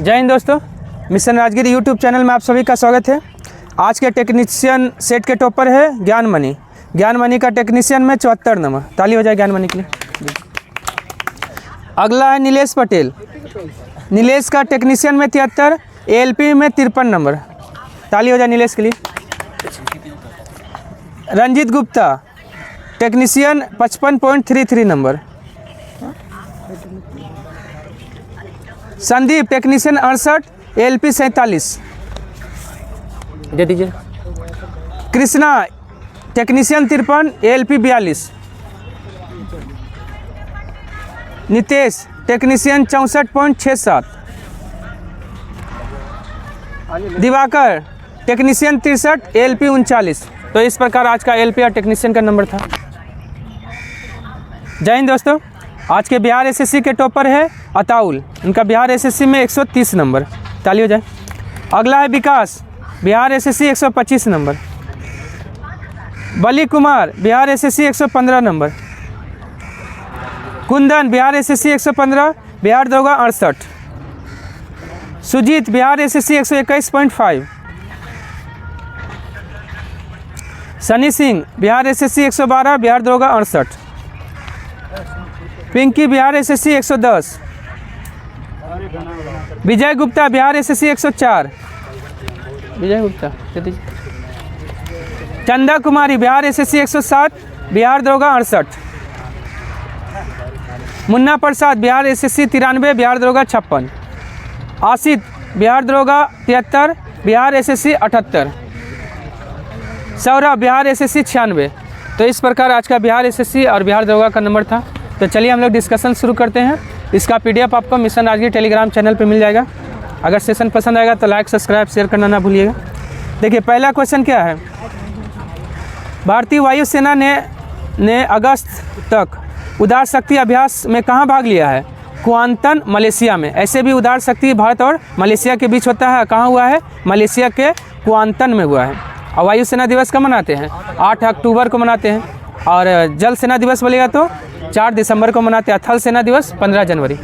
जय हिंद दोस्तों, mission Rajgir YouTube channel में आप सभी का स्वागत है। आज के टेक्नीशियन सेट के टॉपर है ज्ञानमणि। ज्ञानमणि का टेक्नीशियन में 74 नंबर। ताली हो जाए ज्ञानमणि के लिए। अगला है नीलेश पटेल। नीलेश का टेक्नीशियन में 73, एएलपी में 53 नंबर। ताली हो जाए नीलेश के लिए। Ranjit Gupta technician 55.33 number. Sandeep technician 68, ALP 47 दे दीजिए। Krishna technician 53, ALP 42। Nitesh technician 64.67। Diwakar technician 63, ALP 39। तो इस प्रकार आज का एएलपी और टेक्नीशियन का नंबर था। जय हिंद दोस्तों, आज के बिहार एसएससी के टॉपर है अताउल। उनका बिहार एसएससी में 130 नंबर। ताली हो जाए। अगला है विकास, बिहार एसएससी 125 नंबर। बली कुमार बिहार एसएससी 115 नंबर। कुंदन बिहार एसएससी 115, बिहार दरोगा 68। सुजीत बिहार एसएससी 121.5। सनी सिंह बिहार एसएससी 112, बिहार दरोगा 68। Pinki Bihar SSC 110। Vijay Gupta Bihar SSC 104। Vijay Gupta. Chanda Kumari Bihar SSC 107, Bihar दरोगा 68। मुन्ना प्रसाद बिहार एसएससी 93, बिहार दरोगा 56। आसित बिहार दरोगा 73, बिहार एसएससी 78। सौरभ बिहार एसएससी 96। तो इस प्रकार आज का बिहार एसएससी और बिहार दरोगा का नंबर था। तो चलिए हम लोग डिस्कशन शुरू करते हैं। इसका पीडीएफ आपको मिशन राजगीर टेलीग्राम चैनल पे मिल जाएगा। अगर सेशन पसंद आएगा तो लाइक सब्सक्राइब शेयर करना ना भूलिएगा। देखिए पहला क्वेश्चन क्या है। भारतीय वायुसेना ने अगस्त तक उदार शक्ति अभ्यास में कहाँ भाग लिया है? क्वांटन, मलेशिया में। ऐसे भी उदार शक्ति भारत और मलेशिया के बीच होता है। कहाँ हुआ है? मलेशिया के क्वांटन में हुआ है। और वायुसेना दिवस कब मनाते हैं? 8 अक्टूबर को मनाते हैं। और जल सेना दिवस बोलेगा तो 4 दिसंबर को मनाते हैं। थल सेना दिवस 15 जनवरी।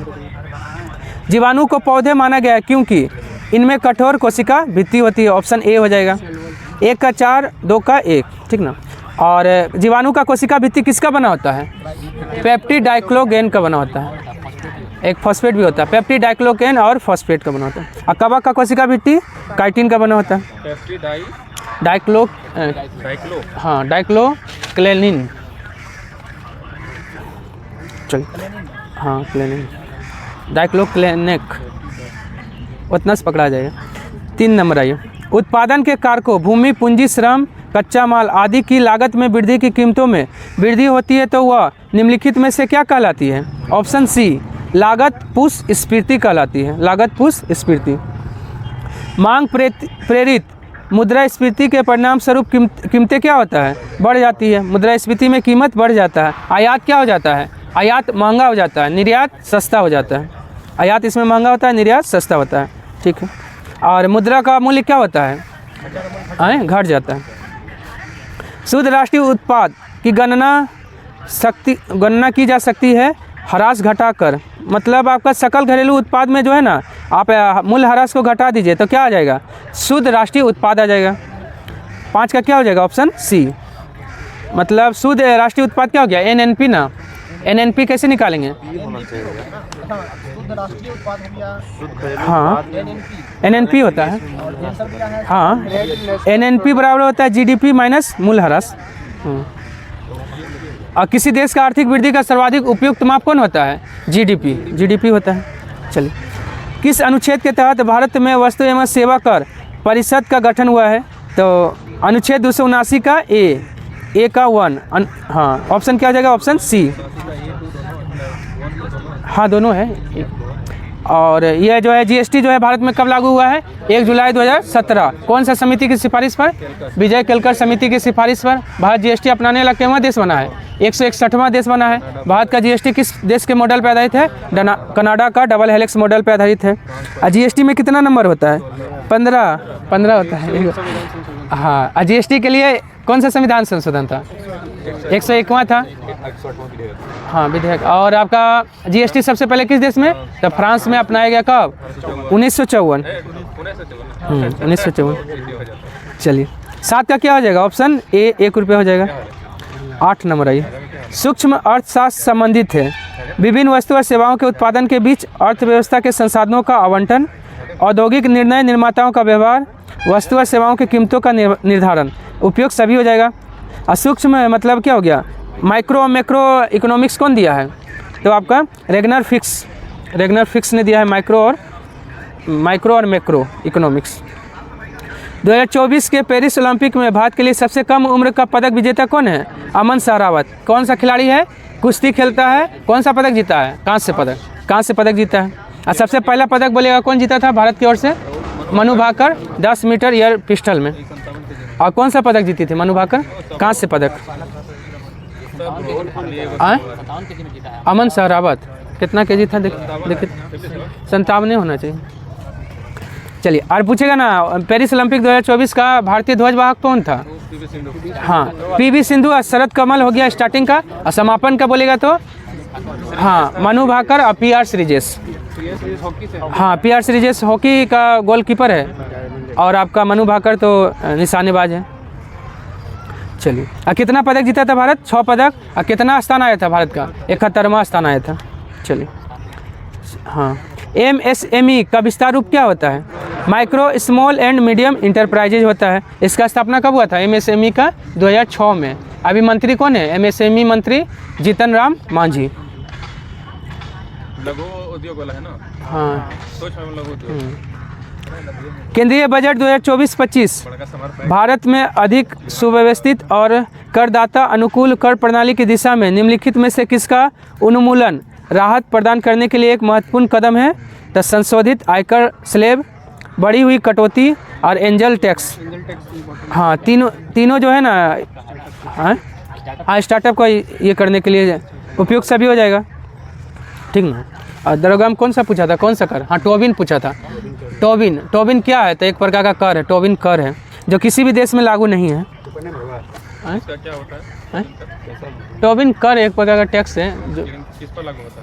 जीवाणु को पौधे माना गया है क्योंकि इनमें कठोर कोशिका भित्ति होती है। ऑप्शन ए हो जाएगा। 1 का 4, 2 का 1, ठीक ना। और जीवाणु का कोशिका भित्ति किसका बना होता है? पेप्टिडाइक्लोगेन का बना होता है। एक फॉस्फेट भी होता है, पेप्टिडाइक्लोगेन और फॉस्फेट का बना होता है। और कवक का कोशिका भित्ति काइटिन का बना होता है। डाइक्लोक्लेनिन। चलिए, हाँ क्लेनिन, डाइक्लोक्लेनिक उतना से पकड़ा जाएगा। 3 नंबर आइए। उत्पादन के कारकों भूमि, पूंजी, श्रम, कच्चा माल आदि की लागत में वृद्धि की कीमतों में वृद्धि होती है तो वह निम्नलिखित में से क्या कहलाती है? ऑप्शन सी लागत पुष्पस्फीति कहलाती है। लागत पुष्पस्फीति। मांग प्रेरित मुद्रास्फीति के परिणाम स्वरूप कीमतें क्या होता है? बढ़ जाती है। मुद्रास्फीति में कीमत बढ़ जाता है। आयात क्या हो जाता है? आयात महंगा हो जाता है, निर्यात सस्ता हो जाता है। आयात इसमें महंगा होता है, निर्यात सस्ता होता है, ठीक है। और मुद्रा का मूल्य क्या होता है? घट जाता है। शुद्ध राष्ट्रीय उत्पाद की गणना की जा सकती है ह्रास घटाकर। मतलब आपका सकल घरेलू उत्पाद में जो है ना, आप मूल्य ह्रास को घटा दीजिए तो क्या आ जाएगा? शुद्ध राष्ट्रीय उत्पाद आ जाएगा। 5 का क्या हो जाएगा? Option C. मतलब शुद्ध राष्ट्रीय उत्पाद क्या हो गया? एनएनपी ना। एनएनपी कैसे निकालेंगे? हाँ एनएनपी होता है। हाँ एनएनपी बराबर होता है जीडीपी माइनस मूल्य ह्रास। और किसी देश का आर्थिक वृद्धि का सर्वाधिक उपयुक्त माप कौन होता है? जीडीपी होता है। चलिए, किस अनुच्छेद के तहत भारत में वस्तु एवं सेवा कर परिषद का गठन हुआ है? तो अनुच्छेद 279 का ए का 1। हाँ ऑप्शन क्या हो जाएगा? Option C. हाँ दोनों है। और यह जो है जीएसटी जो है भारत में कब लागू हुआ है? 1 जुलाई 2017। कौन सा समिति की सिफारिश पर? विजय केलकर समिति की सिफारिश पर भारत जीएसटी अपनाने वाला केवल देश बना है? 161वां देश बना है। भारत का जीएसटी किस देश के मॉडल पर आधारित है? कनाडा का डबल हेलिक्स मॉडल पर आधारित है। और जीएसटी में कितना नंबर होता है? 15 होता है। हाँ जीएसटी के लिए कौन सा संविधान संशोधन था? 101वां था। हाँ विधेयक। और आपका जीएसटी सबसे पहले किस देश में? तो फ्रांस में अपनाया गया कब? 1954। 1954। चलिए 7 का क्या हो जाएगा? ऑप्शन ए 1 रुपये हो जाएगा। 8 नंबर आइए। सूक्ष्म अर्थशास्त्र संबंधित है। विभिन्न वस्तु और सेवाओं के उत्पादन के बीच अर्थव्यवस्था के संसाधनों का आवंटन, औद्योगिक निर्णय निर्माताओं का व्यवहार, वस्तु और सेवाओं की कीमतों का निर्धारण। उपयोग सभी हो जाएगा। सूक्ष्म मतलब क्या हो गया? माइक्रो और मैक्रो इकोनॉमिक्स कौन दिया है? तो आपका रेगनर फिक्स ने दिया है माइक्रो और मैक्रो इकोनॉमिक्स। 2024 के पेरिस ओलंपिक में भारत के लिए सबसे कम उम्र का पदक विजेता कौन है? अमन सहरावत। कौन सा खिलाड़ी है? कुश्ती खेलता है। कौन सा पदक जीता है? कांस्य पदक जीता है। और सबसे पहला पदक बोलेगा कौन जीता था भारत की ओर से? Manu Bhaker 10 metre air pistol में। और कौन सा पदक जीती थी मनु भाकर? कांस्य पदक। अमन सहरावत कितना केजी था? देखिए 57 होना चाहिए। चलिए और पूछेगा ना, पेरिस ओलंपिक 2024 का भारतीय ध्वजवाहक कौन था? हाँ पीवी सिंधु। और शरद कमल हो गया स्टार्टिंग का। और समापन का बोलेगा तो हाँ मनु भाकर और पीआर श्रीजेश। हाँ पीआर श्रीजेश हॉकी का गोलकीपर है और आपका मनु भाकर तो निशानेबाज है। चलिए और कितना पदक जीता था भारत? 6 पदक। और कितना स्थान आया था भारत का? 71वां स्थान आया था। चलिए हाँ MSME का विस्तार रूप क्या होता है? Micro small and medium enterprises होता है। इसका स्थापना कब हुआ था MSME का? 2006 में। अभी मंत्री कौन है MSME मंत्री? जीतन राम मांझी। लघु उद्योग वाला है ना? हाँ सोच में लघु उद्योग। केंद्रीय बजट 2024-25 भारत में अधिक सुव्यवस्थित और करदाता अनुकूल कर प्रणाली की दिशा में निम्नलिखित में से किसका उन्मूलन राहत प्रदान करने के लिए एक महत्वपूर्ण कदम है? तो संशोधित आयकर स्लैब, बढ़ी हुई कटौती और एंजल टैक्स। हाँ तीनों जो है ना हाँ स्टार्टअप को ये करने के लिए उपयोग सभी हो जाएगा। ठीक ना। और दरोगा में कौन सा पूछा था? कौन सा कर? हाँ टोबिन पूछा था। टोबिन क्या है? तो एक प्रकार का कर है। टोबिन कर है जो किसी भी देश में लागू नहीं है। इसका क्या होता है? टोबिन कर एक प्रकार का टैक्स है जो किस पर लागू होता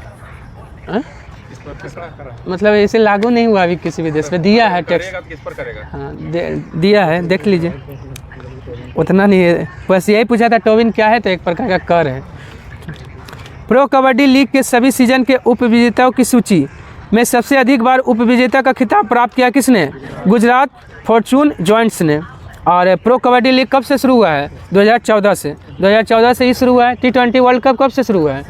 है? किस पर करेगा? मतलब इसे लागू नहीं हुआ अभी किसी भी देश में। दिया है टैक्स। किस पर करेगा? हाँ दिया है, देख लीजिए। उतना नहीं है, बस यही पूछा था टोबिन क्या है, तो एक प्रकार का कर है। प्रो कबड्डी लीग के सभी सीजन के उप विजेताओं की सूची में सबसे अधिक बार उप विजेता का खिताब प्राप्त किया किसने? गुजरात फॉर्चून जॉइंट्स ने। और प्रो कबड्डी लीग कब से शुरू हुआ है? 2014 से। 2014 से ही शुरू हुआ है। T20 वर्ल्ड कप कब से शुरू हुआ है?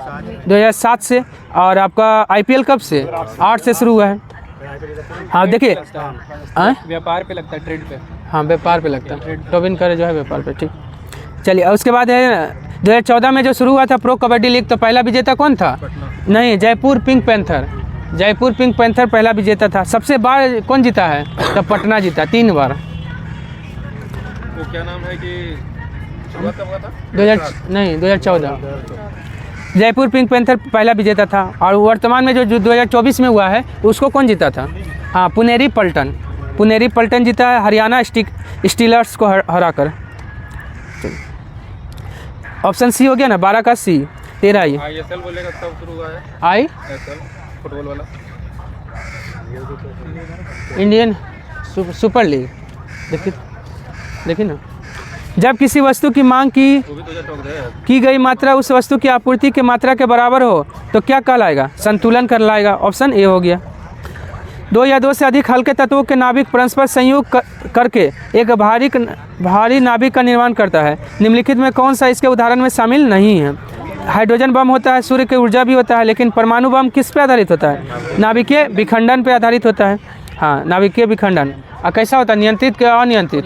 2007 से। और आपका IPL कब से? 8 से शुरू हुआ है। हाँ देखिए व्यापार पे लगता है, ट्रेड पे। हाँ व्यापार पे लगता है। टोबिन करे जो है व्यापार पे। ठीक चलिए उसके बाद है 2014 में जो शुरू हुआ था प्रो कबड्डी लीग, तो पहला विजेता कौन था? नहीं, Jaipur pink panther. Jaipur pink panther पहला विजेता था। सबसे बार कौन जीता है? तो पटना जीता 3 बार। वो क्या नाम है कि शुरुआत कब हुआ था? 2014 जयपुर पिंक पैंथर पहला विजेता था। और वर्तमान में जो 2024 में हुआ है उसको कौन जीता था? हाँ पुनेरी पल्टन जीता है हरियाणा स्टीलर्स को हराकर। ऑप्शन सी हो गया ना, 12 का सी। 13 ही ISL बोलेगा तब शुरू हुआ है। ISL फुटबॉल वाला इंडियन सुपर लीग। देखिए ना, जब किसी वस्तु की मांग की गई मात्रा उस वस्तु की आपूर्ति की मात्रा के बराबर हो तो क्या कहलाएगा? संतुलन कहलाएगा। ऑप्शन ए हो गया। 2 या 2 से अधिक हल्के तत्वों के नाभिक परस्पर संयोग करके एक भारी नाभिक का निर्माण करता है। निम्नलिखित में कौन सा इसके उदाहरण में शामिल नहीं है? हाइड्रोजन बम होता है, सूर्य की ऊर्जा भी होता है, लेकिन परमाणु बम किस पे आधारित होता है? नाभिकीय विखंडन पे आधारित होता है। हाँ नाभिकीय विखंडन। और कैसा होता है? नियंत्रित या अनियंत्रित?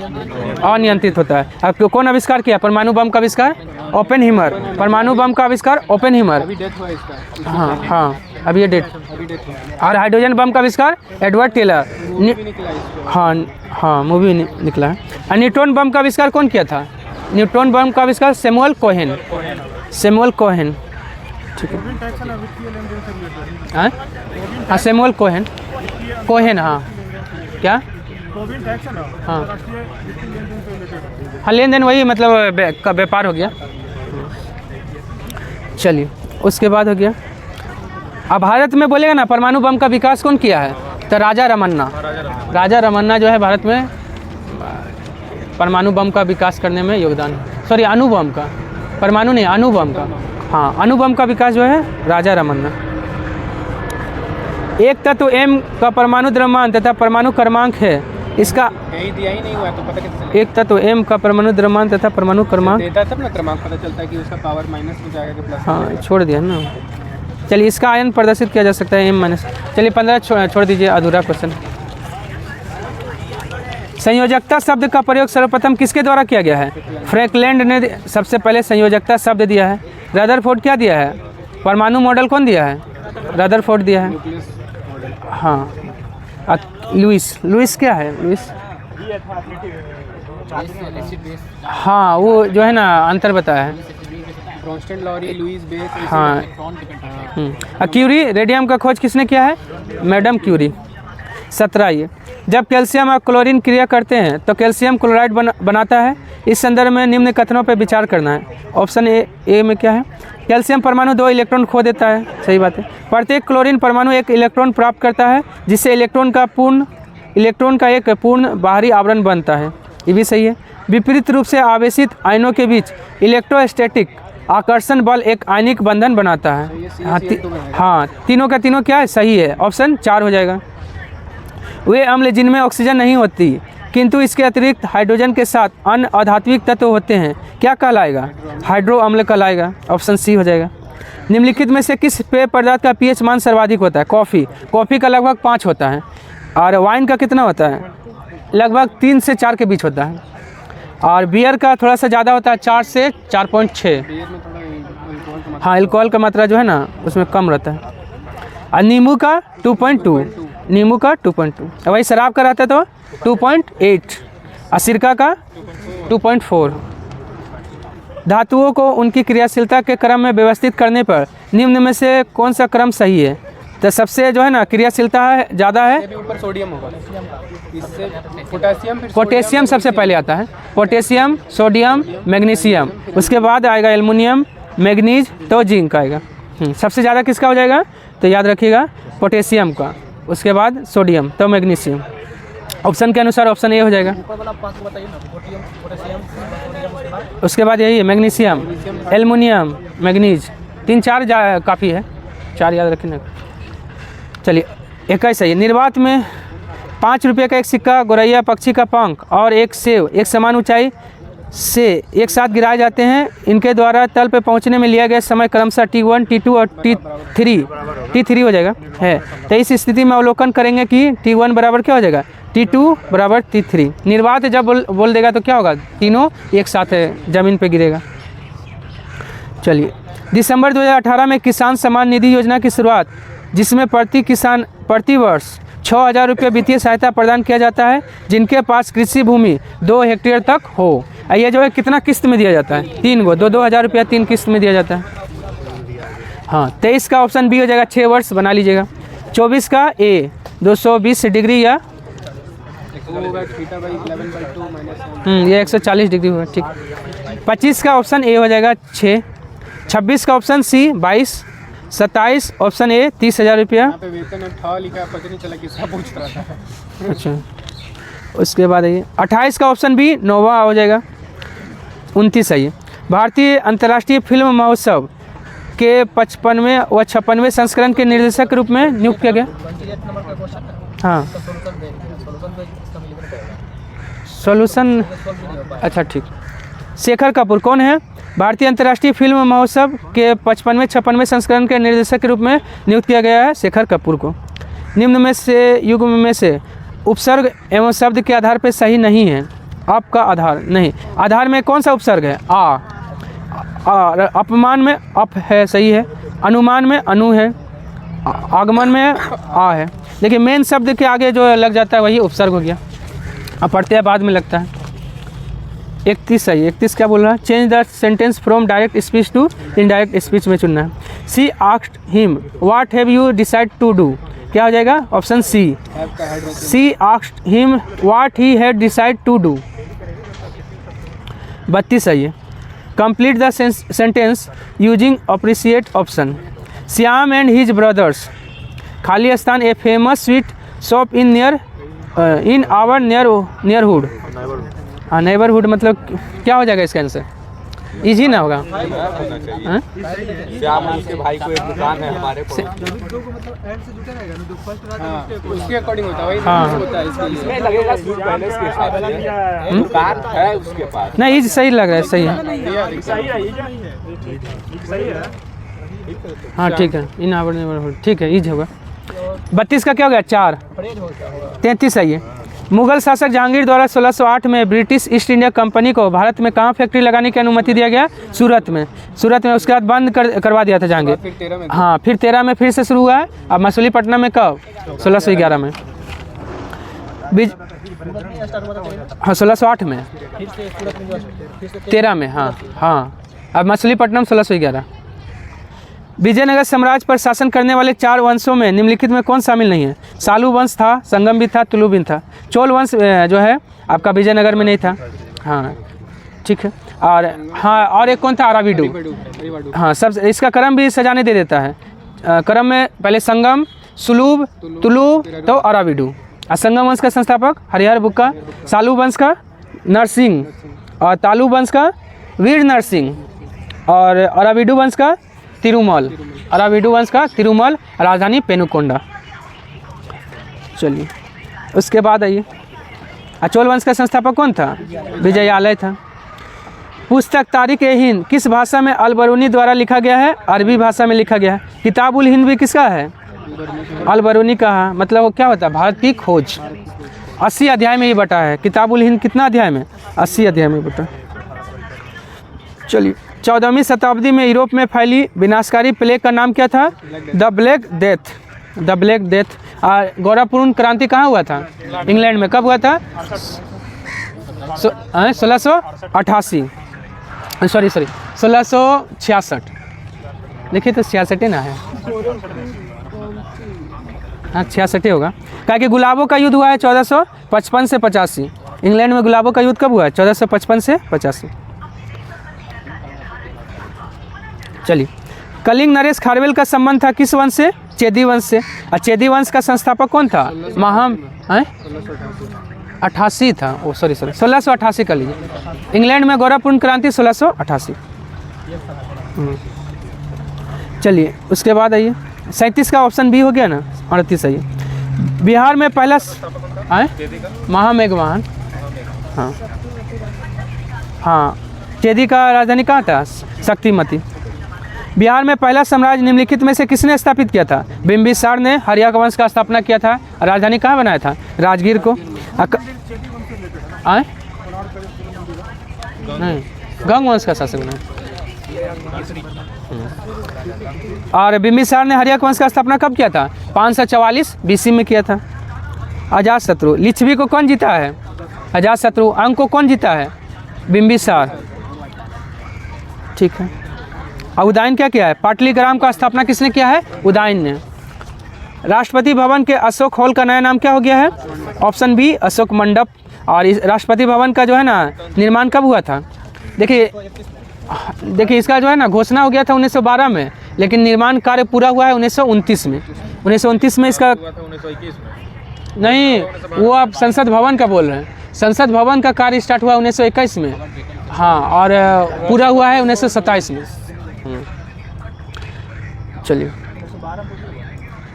अनियंत्रित होता है। अब कौन आविष्कार किया परमाणु बम का आविष्कार? ओपेनहीमर। परमाणु बम का आविष्कार ओपेनहीमर। अभी डेथ हुआ इसका। हाँ अभी ये डेट। और हाइड्रोजन बम का आविष्कार एडवर्ड टेलर। हाँ मूवी निकला है। और न्यूट्रॉन बम का आविष्कार कौन किया था? न्यूट्रॉन बम का आविष्कार सैमुअल कोहेन। ठीक है। हाँ सैमुअल कोहेन। हाँ क्या? हाँ लेन देन वही मतलब का व्यापार हो गया। चलिए उसके बाद हो गया। अब भारत में बोलेगा ना परमाणु बम का विकास कौन किया है, तो राजा रमन्ना। राजा रमन्ना जो है भारत में परमाणु बम का विकास करने में योगदान, सॉरी अणु बम का, परमाणु नहीं अणु बम का, हाँ अणु बम का विकास जो है राजा रमन्ना। एक तत्व M का परमाणु द्रव्यमान तथा परमाणु क्रमांक है, इसका कहीं दिया ही नहीं हुआ है तो पता कैसे चलेगा? एक तत्व M का परमाणु द्रव्यमान तथा परमाणु क्रमांक, देता तब ना क्रमांक पता चलता है कि उसका पावर माइनस हो जाएगा कि प्लस। हाँ छोड़ दिया ना। चलिए इसका आयन प्रदर्शित किया जा सकता है M-। चलिए 15 छोड़ दीजिए, अधूरा क्वेश्चन। संयोजकता शब्द का प्रयोग सर्वप्रथम किसके द्वारा किया गया है, फ्रैंकलैंड ने सबसे पहले संयोजकता शब्द दिया है। रदरफोर्ड क्या दिया है, परमाणु मॉडल कौन दिया है, रदरफोर्ड दिया है। हाँ लुइस क्या है, लुइस, हाँ वो जो है ना अंतर बताया है। Bronsted, Lowry, Lewis, base. हाँ क्यूरी, रेडियम का खोज किसने किया है, मैडम क्यूरी। 17 ये, जब कैल्शियम और क्लोरीन क्रिया करते हैं तो कैल्शियम क्लोराइड बनाता है। इस संदर्भ में निम्न कथनों पर विचार करना है। ऑप्शन ए में क्या है, कैल्शियम परमाणु 2 इलेक्ट्रॉन खो देता है, सही बात है। प्रत्येक क्लोरीन परमाणु 1 इलेक्ट्रॉन प्राप्त करता है, जिससे इलेक्ट्रॉन का एक पूर्ण बाहरी आवरण बनता है, ये भी सही है। विपरीत रूप से आवेशित आयनों के बीच इलेक्ट्रोस्टैटिक आकर्षण बल एक आयनिक बंधन बनाता है। हाँ तीनों का तीनों क्या है, सही है, ऑप्शन 4 हो जाएगा। वे अम्ल जिनमें ऑक्सीजन नहीं होती किंतु इसके अतिरिक्त हाइड्रोजन के साथ अन्य अधात्विक तत्व होते हैं, क्या कहलाएगा, हाइड्रो अम्ल कहलाएगा, ऑप्शन सी हो जाएगा। निम्नलिखित में से किस पेय पदार्थ का पीएच मान सर्वाधिक होता है, कॉफ़ी का लगभग 5 होता है, और वाइन का कितना होता है, लगभग 3 से 4 के बीच होता है, और बियर का थोड़ा सा ज़्यादा होता है, 4 से 4.6। हाँ अल्कोहल का मात्रा जो है ना उसमें कम रहता है। और नींबू का 2.2, नींबू का 2.2, वही शराब का रहता है तो 2.8, और सिरका का 2.4। धातुओं को उनकी क्रियाशीलता के क्रम में व्यवस्थित करने पर निम्न में से कौन सा क्रम सही है, तो सबसे जो है ना क्रियाशीलता है ज़्यादा है, ऊपर सोडियम होगा, इससे पोटेशियम, पोटेशियम सबसे पहले आता है, पोटेशियम, सोडियम, मैग्नीशियम, उसके बाद आएगा एल्युमिनियम, मैग्नीज, तो जिंक आएगा। सबसे ज़्यादा किसका हो जाएगा, तो याद रखिएगा पोटेशियम का, उसके बाद सोडियम, तो मैग्नीशियम। ऑप्शन के अनुसार ऑप्शन ए हो जाएगा। उसके बाद यही है मैग्नीशियम, एल्युमिनियम, मैग्नीज, 3-4 काफ़ी है, 4 याद रखना। चलिए 21 है। निर्वात में 5 रुपये का एक सिक्का, गोरैया पक्षी का पंख और एक सेव एक समान ऊंचाई से एक साथ गिराए जाते हैं। इनके द्वारा तल पे पहुंचने में लिया गया समय क्रमशः T1, T2 और T3 हो जाएगा है। तो इस स्थिति में अवलोकन करेंगे कि T1 बराबर क्या हो जाएगा, T2 बराबर T3। निर्वात जब बोल देगा तो क्या होगा, तीनों एक साथ ज़मीन पे गिरेगा। चलिए दिसंबर 2018 में किसान सम्मान निधि योजना की शुरुआत, जिसमें प्रति वर्ष 6,000 रुपये वित्तीय सहायता प्रदान किया जाता है जिनके पास कृषि भूमि 2 हेक्टेयर तक हो। ये जो है कितना किस्त में दिया जाता है, 3 गो, 2,000 रुपया 3 किस्त में दिया जाता है। हाँ 23 का ऑप्शन बी हो जाएगा, 6 वर्ष बना लीजिएगा। 24 का ए 220 डिग्री या ये 140 डिग्री होगा, ठीक। 25 का ऑप्शन ए हो जाएगा 6। 26 का ऑप्शन सी 22। 27 ऑप्शन ए 30,000 रुपया। अच्छा उसके बाद ये 28 का ऑप्शन बी 9वां हो जाएगा। 29 है ये। भारतीय अंतर्राष्ट्रीय फिल्म महोत्सव के 55वें व 56वें संस्करण के निर्देशक के रूप में नियुक्त किया गया। हाँ सॉल्यूशन, अच्छा ठीक। शेखर कपूर कौन है, भारतीय अंतर्राष्ट्रीय फिल्म महोत्सव के 55वें 56वें संस्करण के निर्देशक के रूप में नियुक्त किया गया है शेखर कपूर को। निम्न में से युग्म में से उपसर्ग एवं शब्द के आधार पर सही नहीं है। आपका आधार नहीं, आधार में कौन सा उपसर्ग है, आ। अपमान में अप है, सही है। अनुमान में अनु है। आगमन में आ है। लेकिन मेन शब्द के आगे जो लग जाता है वही उपसर्ग हो गया। अब पढ़ते हैं बाद में लगता है। 31 है। 31 क्या बोल रहा है, change the sentence from direct speech to indirect speech में चुनना है। She asked him what have you decide to do, क्या हो जाएगा, option C. She asked him what he had decide to do. 32 है ये। Complete the sentence using appreciate option. Shyam and his brothers खाली स्थान a famous sweet shop in our nearhood. हाँ neighbourhood मतलब क्या हो जाएगा इसका आंसर? इजी ना होगा। हाँ? श्याम और उसके भाई को एक दुकान है हमारे को। हाँ, उसके अकॉर्डिंग होता है वही हाँ। होता है इसके लिए। नहीं लगेगा स्वीट पैलेस के हिसाब से। दुकान है उसके पास। नहीं इजी सही लग रहा है, सही है। हाँ ठीक है, इन आवर नेबरहुड ठीक है, इजी होगा। 32 का क्या हो गया? 4। 33 सही है। मुगल शासक जहांगीर द्वारा 1608 में ब्रिटिश ईस्ट इंडिया कंपनी को भारत में कहाँ फैक्ट्री लगाने की अनुमति दिया गया? सूरत में। सूरत में उसके बाद बंद करवा दिया था जहांगीर। फिर 13 में हाँ फिर 13 में फिर से शुरू हुआ है। अब मसूलीपट्टनम में कब? 1611 में। हाँ 1608 में, 13 में। हाँ हाँ अब मसूलीपट्टनम 1611। विजयनगर साम्राज्य पर शासन करने वाले 4 वंशों में निम्नलिखित में कौन शामिल नहीं है? सालू वंश था, संगम भी था, तुलु भी था। चोल वंश जो है आपका विजयनगर में नहीं था। हाँ ठीक है। और हाँ और एक कौन था? अराविडू। हाँ सब इसका क्रम भी सजाने दे देता है। क्रम में पहले संगम, सुलूब, तुलु तो अराविडू। और संगम वंश का संस्थापक हरिहर बुक्का, सालू वंश का नरसिंह, और तालु वंश का वीर नरसिंह, और अराविडू वंश का तिरुमल। अराविडू वंश का तिरुमल, राजधानी पेनुकोंडा। चलिए उसके बाद आइए, चोल वंश का संस्थापक कौन था? विजयालय था। पुस्तक तारीख ए हिंद किस भाषा में अल-बरूनी द्वारा लिखा गया है? अरबी भाषा में लिखा गया है। किताबुल हिंद भी किसका है? अल-बरूनी का है। मतलब वो क्या होता है? भारत की खोज। 80 अध्याय में ये बटा है। किताबुल हिंद कितना अध्याय में? 80 अध्याय में बटा। चलिए 14वीं शताब्दी में यूरोप में फैली विनाशकारी प्लेग का नाम क्या था? The black death. The black death. गौरवपूर्ण क्रांति कहाँ हुआ था? इंग्लैंड में। कब हुआ था? 1688 सॉरी 1666। देखिए तो 66 ना है। हाँ 66 होगा। क्या कि गुलाबों का युद्ध हुआ है 1455 से 85। इंग्लैंड में गुलाबों का युद्ध कब हुआ है? 1455 से 85। चलिए कलिंग नरेश खारवेल का संबंध था किस वंश से? चेदी वंश से। और चेदी वंश का संस्थापक कौन था? महाम 88 था। ओ सॉरी 1688 का लीजिए। इंग्लैंड में गौरवपूर्ण क्रांति 1688। चलिए उसके बाद आइए 37 का ऑप्शन बी हो गया ना? 38 सही है। बिहार में पहला महामेघवाहन। हाँ हाँ चेदी का राजधानी कहाँ था? शक्तिमती। बिहार में पहला साम्राज्य निम्नलिखित में से किसने स्थापित किया था? बिम्बिसार ने हर्यक वंश का स्थापना किया था। राजधानी कहाँ बनाया था? राजगीर को। नहीं गंग वंश का शासक बनाया। और बिम्बिसार ने हर्यक वंश का स्थापना कब किया था? 544 BC में किया था। अजातशत्रु। लिच्छवी को कौन जीता है? अजातशत्रु। अंक को कौन जीता है? बिम्बिसार। ठीक है। और उदयन क्या किया है? पाटलिग्राम का स्थापना किसने किया है? उदयन ने। राष्ट्रपति भवन के अशोक हॉल का नया नाम क्या हो गया है? ऑप्शन बी अशोक मंडप। और इस राष्ट्रपति भवन का जो है ना निर्माण कब हुआ था? देखिए इसका जो है ना घोषणा हो गया था 1912 में, लेकिन निर्माण कार्य पूरा हुआ है 1929 में। 1929 में इसका 1921 में। नहीं, वो आप संसद भवन का बोल रहे हैं। संसद भवन का कार्य स्टार्ट हुआ 1921 में। हाँ और पूरा हुआ है 1927 में। चलिए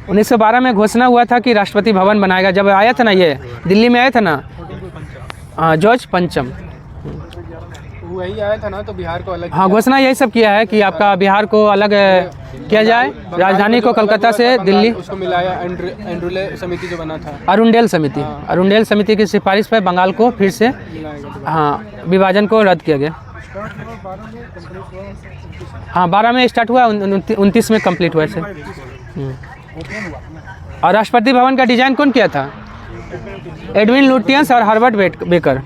1912 में घोषणा हुआ था कि राष्ट्रपति भवन बनाएगा। जब आया था ना ये दिल्ली में आया था ना जॉर्ज पंचम, वही आया था ना, तो बिहार को अलग हाँ घोषणा यही सब किया है कि आपका बिहार को अलग किया जाए, राजधानी को कोलकाता से दिल्ली। उसको मिलाया एंड्रुले समिति जो बना था, अरुंडेल समिति, अरुंडेल समिति की सिफारिश पर बंगाल को फिर से हाँ विभाजन को रद्द किया गया। हाँ 12 में स्टार्ट हुआ, 29 में कंप्लीट हुआ इसे। और राष्ट्रपति भवन का डिजाइन कौन किया था? एडविन लुटियंस और हार्वर्ड बेकर।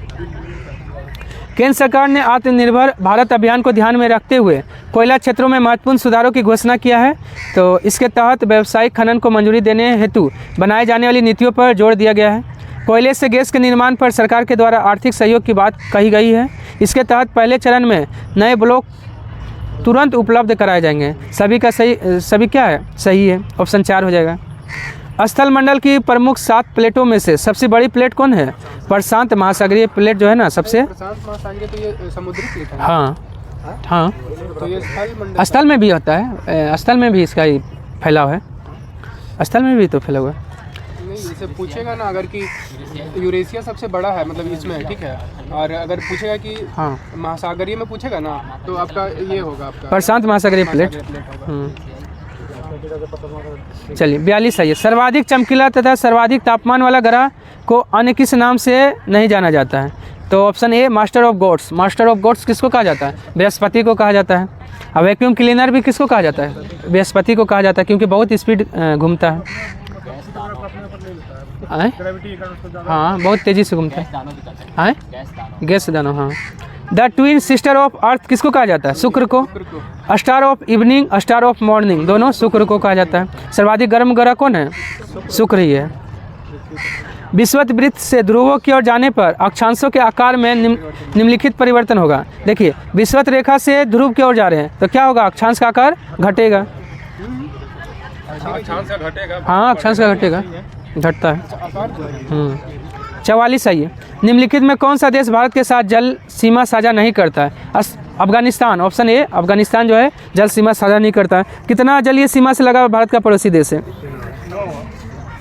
केंद्र सरकार ने आत्मनिर्भर भारत अभियान को ध्यान में रखते हुए कोयला क्षेत्रों में महत्वपूर्ण सुधारों की घोषणा किया है। तो इसके तहत व्यावसायिक खनन को मंजूरी देने हेतु बनाए जाने वाली नीतियों पर जोर दिया गया है। कोयले से गैस के निर्माण पर सरकार के द्वारा आर्थिक सहयोग की बात कही गई है। इसके तहत पहले चरण में नए ब्लॉक तुरंत उपलब्ध कराए जाएंगे। सभी का सभी क्या है, सही है, ऑप्शन 4 हो जाएगा। स्थल मंडल की प्रमुख 7 प्लेटों में से सबसे बड़ी प्लेट कौन है? प्रशांत महासागरीय प्लेट जो है ना सबसे, प्रशांत महासागरीय तो ये समुद्री प्लेट है। हाँ हाँ, तो ये स्थल मंडल स्थल में भी होता है, स्थल में भी इसका ही फैलाव है, स्थल में भी तो फैला हुआ है। नहीं, जैसे पूछेगा ना अगर कि यूरेशिया सबसे बड़ा है मतलब इसमें, ठीक है, और अगर पूछेगा कि हाँ, महासागरीय में पूछेगा ना तो आपका ये होगा आपका प्रशांत महासागरीय प्लेट। होगा। चलिए 42 है। सर्वाधिक चमकीला तथा सर्वाधिक तापमान वाला ग्रह को अन्य किस नाम से नहीं जाना जाता है? तो option A master of gods. Master of gods किसको कहा जाता है? बृहस्पति को कहा जाता है। और वैक्यूम क्लीनर भी किसको कहा जाता है? बृहस्पति को कहा जाता है, क्योंकि बहुत स्पीड घूमता है। हाँ, बहुत तेज़ी से घूमता है। गैस दानो, हाँ। The twin sister of earth किसको कहा जाता है? शुक्र को। Star of evening, star of morning, दोनों शुक्र को कहा जाता है। सर्वाधिक गर्म ग्रह कौन है? शुक्र ही है। विषुवत वृत्त से ध्रुवों की ओर जाने पर अक्षांशों के आकार में निम्नलिखित परिवर्तन होगा। देखिए, विषुवत रेखा से ध्रुव की ओर जा रहे हैं तो क्या होगा? अक्षांश का आकार घटेगा। अक्षांश का घटेगा। हाँ, अक्षांश का घटेगा, घटता है। 44 आइए। निम्नलिखित में कौन सा देश भारत के साथ जल सीमा साझा नहीं करता है? अफगानिस्तान। ऑप्शन ए अफगानिस्तान जो है जल सीमा साझा नहीं करता है। कितना जलीय सीमा से लगा भारत का पड़ोसी देश है?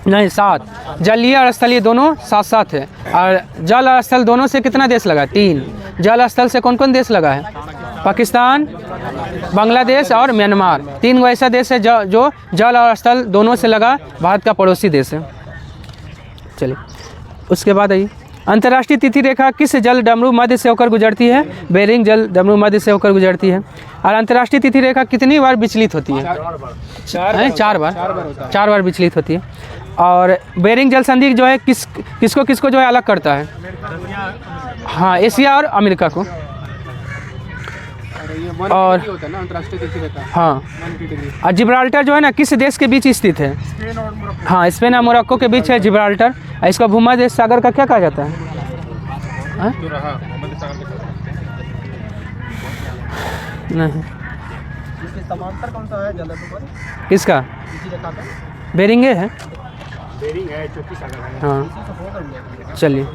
नहीं, 7। जलीय और स्थलीय दोनों 7-7 है। और जल और स्थल दोनों से कितना देश लगा? 3। जल और स्थल से कौन कौन देश लगा है? पाकिस्तान, बांग्लादेश और म्यांमार। 3 वो ऐसा देश है जो जल और स्थल दोनों से लगा भारत का पड़ोसी देश है। चलिए उसके बाद आइए, अंतर्राष्ट्रीय तिथि रेखा किस जल डमरू मध्य से होकर गुजरती है? बेरिंग जल डमरू मध्य से होकर गुजरती है। और अंतर्राष्ट्रीय तिथि रेखा कितनी बार विचलित होती है? 4 बार विचलित होती है। और बेरिंग जल संधि जो है किसको जो है अलग करता है? हाँ, एशिया और अमेरिका को। और होता है ना अंतर्राष्ट्रीय तिथि रेखा। हाँ, और जिब्राल्टर जो है ना किस देश के बीच स्थित है? हाँ, स्पेन और मोरक्को के बीच है जिब्राल्टर। इसको भूमध्य सागर का क्या कहा जाता है? नहीं, समांतर कौन सा है जल पर? किसका? बेरिंगे है। बेरिंग है, चौकी सागर है। हाँ, चलिए।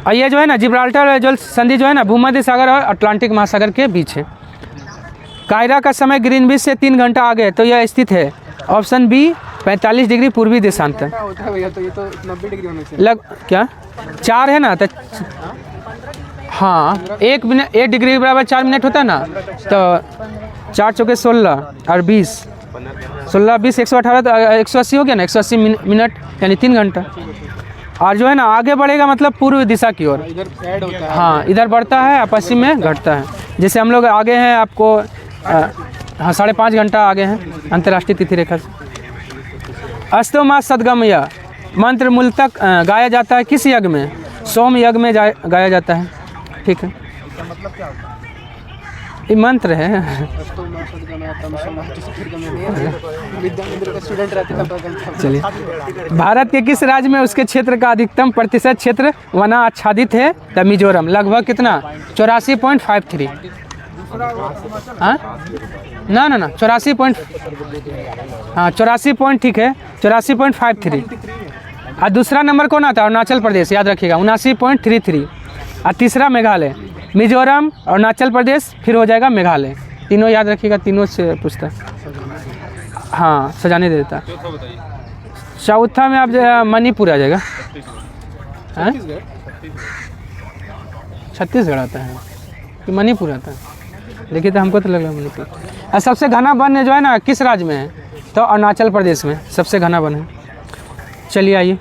और ये जो है ना जिब्राल्टर जल संधि जो है ना भूमध्य सागर और अटलांटिक महासागर के बीच है। कायरा का समय ग्रीनविच से 3 घंटा आगे तो यह स्थित है। ऑप्शन बी 45 डिग्री पूर्वी देशांतर। होता है भैया, तो ये तो 90 डिग्री होना चाहिए। लग क्या 4 है ना? तो हाँ, 1 डिग्री बराबर 4 मिनट होता है ना, तो 4 चौके 16 और 20, 16 20 118 तो 180 हो गया ना, 180 मिनट यानी 3 घंटा। और जो है ना आगे बढ़ेगा मतलब पूर्व दिशा की ओर। इधर ऐड होता है। हाँ, इधर बढ़ता है और पश्चिम में घटता है। जैसे हम लोग आगे हैं आपको हाँ 5.5 घंटा आगे हैं अंतर्राष्ट्रीय तिथि रेखा से। अस्तो मा सदगमय मंत्र मूलतः गाया जाता है किस यज्ञ में? सोम यज्ञ में गाया जाता है। ठीक है, ये मंत्र है। चलिए, भारत के किस राज्य में उसके क्षेत्र का अधिकतम प्रतिशत क्षेत्र वना आच्छादित है? द मिजोरम। लगभग कितना? 84.53। हाँ ना 84 हाँ 84 पॉइंट, ठीक है 84.53। और दूसरा नंबर कौन आता है? अरुणाचल प्रदेश, याद रखिएगा 79.33। और तीसरा मेघालय। मिजोरम, अरुणाचल प्रदेश, फिर हो जाएगा मेघालय। तीनों याद रखिएगा, तीनों से पूछता है। हाँ, सजाने दे देता। चौथा में आप मणिपुर आ जाएगा। छत्तीसगढ़ आता है कि मणिपुर आता है? देखिए तो हमको तो लग रहा है मणिपुर। और सबसे घना वन जो है ना किस राज्य में है? तो अरुणाचल प्रदेश में सबसे घना वन है। चलिए आइए,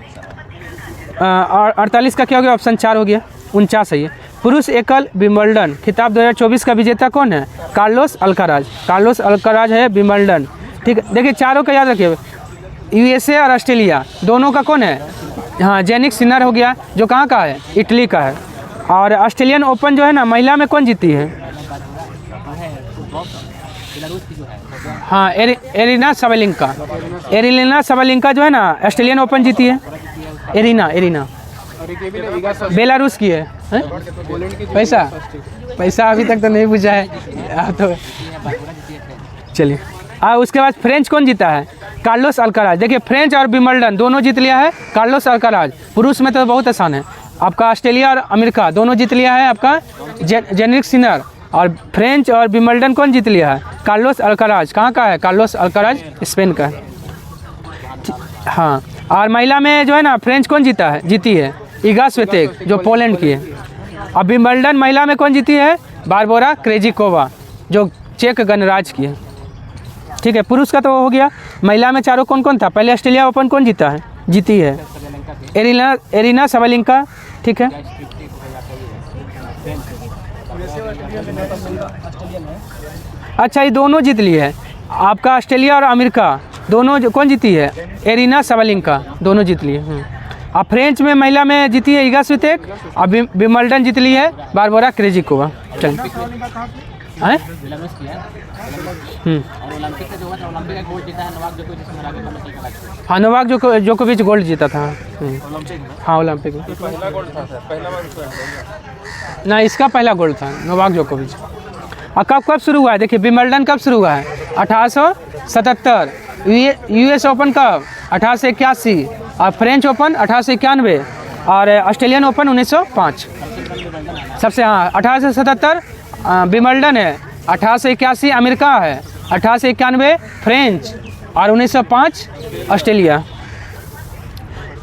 48 का क्या हो गया? ऑप्शन 4 हो गया। 49 है ये। पुरुष एकल विंबलडन खिताब 2024 का विजेता कौन है? Carlos Alcaraz. कार्लोस अल्काराज है विंबलडन। ठीक है, देखिए चारों का याद रखिए। यूएसए और ऑस्ट्रेलिया दोनों का कौन है? हाँ, जेनिक सिनर हो गया, जो कहाँ का है? इटली का है। और ऑस्ट्रेलियन ओपन जो है ना महिला में कौन जीती है? हाँ, एरिना सबलिंका। एरिना सबलिंका जो है ना ऑस्ट्रेलियन ओपन जीती है। एरिना बेलारूस की है। हैं? पोलैंड की पैसा पैसा अभी तक तो नहीं पूछा है। तो चलिए उसके बाद फ्रेंच कौन जीता है? Carlos Alcaraz. देखिए फ्रेंच और विंबलडन दोनों जीत लिया है कार्लोस अल्काराज। पुरुष में तो बहुत आसान है। आपका ऑस्ट्रेलिया और अमेरिका दोनों जीत लिया है आपका जेनिक सिनर। और फ्रेंच और विंबलडन कौन जीत लिया है? Carlos Alcaraz. कहाँ का है कार्लोस अल्काराज? स्पेन का है। हाँ, और महिला में जो है ना फ्रेंच कौन जीती है? इगा स्वितेक जो पोलैंड की है। और विंबलडन महिला में कौन जीती है? बारबोरा क्रेजिकोवा जो चेक गणराज्य की है। ठीक है, पुरुष का तो हो गया। महिला में चारों कौन कौन था? पहले ऑस्ट्रेलिया ओपन कौन जीती है? एरिना सबलिंका। ठीक है, अच्छा ये दोनों जीत लिए है आपका ऑस्ट्रेलिया और अमेरिका दोनों। कौन जीती है? एरिना सबलिंका दोनों जीत लिए। अब फ्रेंच में महिला में जीती है इगा स्वितेक। और विंबलडन जीत ली है बारबोरा क्रेजिकोवा। चल हैं? हाँ, नोवाक जोकोविच गोल्ड जीता था। हाँ, ओलंपिक में। पहला गोल्ड था सर, पहला बार ना, इसका पहला गोल्ड था नोवाक जोकोविच। और कब शुरू हुआ है? देखिए विंबलडन कब शुरू हुआ है? 1877। यूएस ओपन कब? 1881। और फ्रेंच ओपन 1891। और ऑस्ट्रेलियन ओपन 1905 सबसे। हाँ, 1877 विंबलडन है, 1881 अमेरिका है, 1891 फ्रेंच और 1905 ऑस्ट्रेलिया।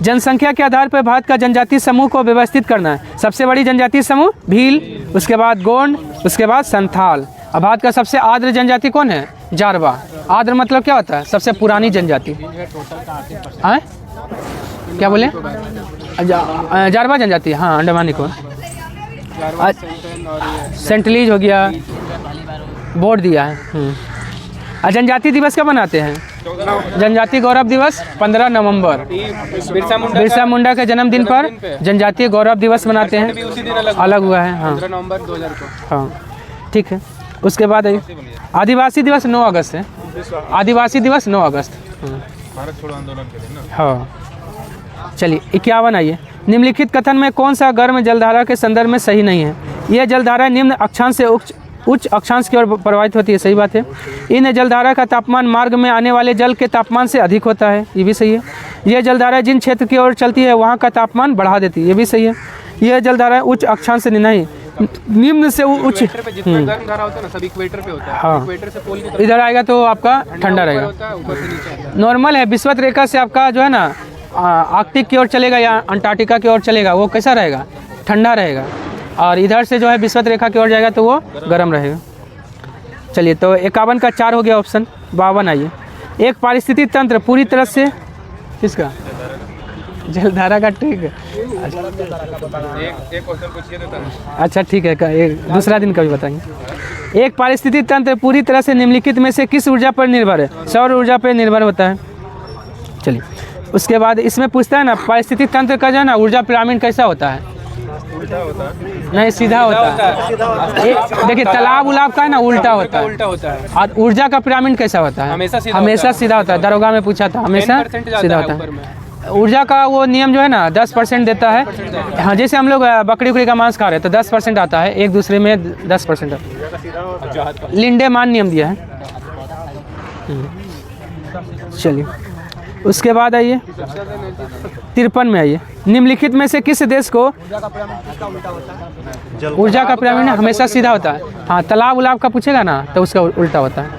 जनसंख्या के आधार पर भारत का जनजातीय समूह को व्यवस्थित करना है। सबसे बड़ी जनजातीय समूह भील, उसके बाद गोंड, उसके बाद संथाल। और भारत का सबसे आर्द्र जनजाति कौन है? जारवा। आर्द्र मतलब क्या होता है? सबसे पुरानी जनजाति। हाँ, क्या बोले? जारवा जनजाति। हाँ, अंडमानी को सेंटलीज हो गया, बोर्ड दिया है। जनजाति दिवस कब मनाते हैं? जनजातीय गौरव दिवस 15 नवंबर। बिरसा मुंडा के जन्मदिन पर जनजातीय गौरव दिवस मनाते हैं। अलग हुआ है। हाँ, 15 नवंबर 2000 को। हाँ, ठीक है। उसके बाद आदिवासी दिवस 9 अगस्त है। आदिवासी दिवस 9 अगस्त। भारत छोड़ो आंदोलन के दिन ना। हाँ, चलिए 51 आइए। निम्नलिखित कथन में कौन सा गर्म जलधारा के संदर्भ में सही नहीं है? यह जलधारा निम्न अक्षांश से उच्च अक्षांश की ओर प्रवाहित होती है। सही बात है। इन जलधारा का तापमान मार्ग में आने वाले जल के तापमान से अधिक होता है। ये भी सही है। यह जलधारा जिन क्षेत्र की ओर चलती है वहाँ का तापमान बढ़ा देती है। ये भी सही है। यह जलधारा उच्च अक्षांश से नहीं, निम्न से उच्च। जितना गर्म धारा होता है ना सब इक्वेटर पे होता है। हाँ, इक्वेटर से पोल की तरफ इधर आएगा तो आपका ठंडा रहेगा। होता है, ऊपर से नीचे आता है। नॉर्मल है। विषुवत रेखा से आपका जो है ना आर्कटिक की ओर चलेगा या अंटार्कटिका की ओर चलेगा, वो कैसा रहेगा? ठंडा रहेगा। और इधर से जो है विषुवत रेखा की ओर जाएगा तो वो गर्म रहेगा। चलिए, तो 51 का 4 हो गया ऑप्शन। 52 आइए। एक पारिस्थितिक तंत्र पूरी तरह से किसका? जलधारा का। ठीक है, एक क्वेश्चन पूछिए देता है। अच्छा ठीक है, एक दूसरा दिन कभी बताएंगे। एक पारिस्थितिक तंत्र पूरी तरह से निम्नलिखित में से किस ऊर्जा पर निर्भर है? सौर ऊर्जा पर निर्भर होता है। चलिए, उसके बाद इसमें पूछता है ना पारिस्थितिक तंत्र का जो है ना ऊर्जा पिरामिड कैसा होता है? नहीं, सीधा होता है। देखिए तालाब उलाब का है ना उल्टा होता है। उल्टा होता है। और ऊर्जा का पिरामिड कैसा होता है? हमेशा सीधा होता है। दरोगा में पूछा था, हमेशा 10% सीधा जाता होता है ऊपर है। में। ऊर्जा का वो नियम जो है ना 10% देता है। हाँ, जैसे हम लोग बकरी उकरी का मांस खा रहे हैं तो 10% आता है, एक दूसरे में 10%। लिंडे मान नियम दिया है। चलिए, उसके बाद आइए 53 में आइए। निम्नलिखित में से किस देश को ऊर्जा का पिरामिड हमेशा सीधा होता है? हाँ, तालाब उलाब का पूछेगा ना तो उसका उल्टा होता है।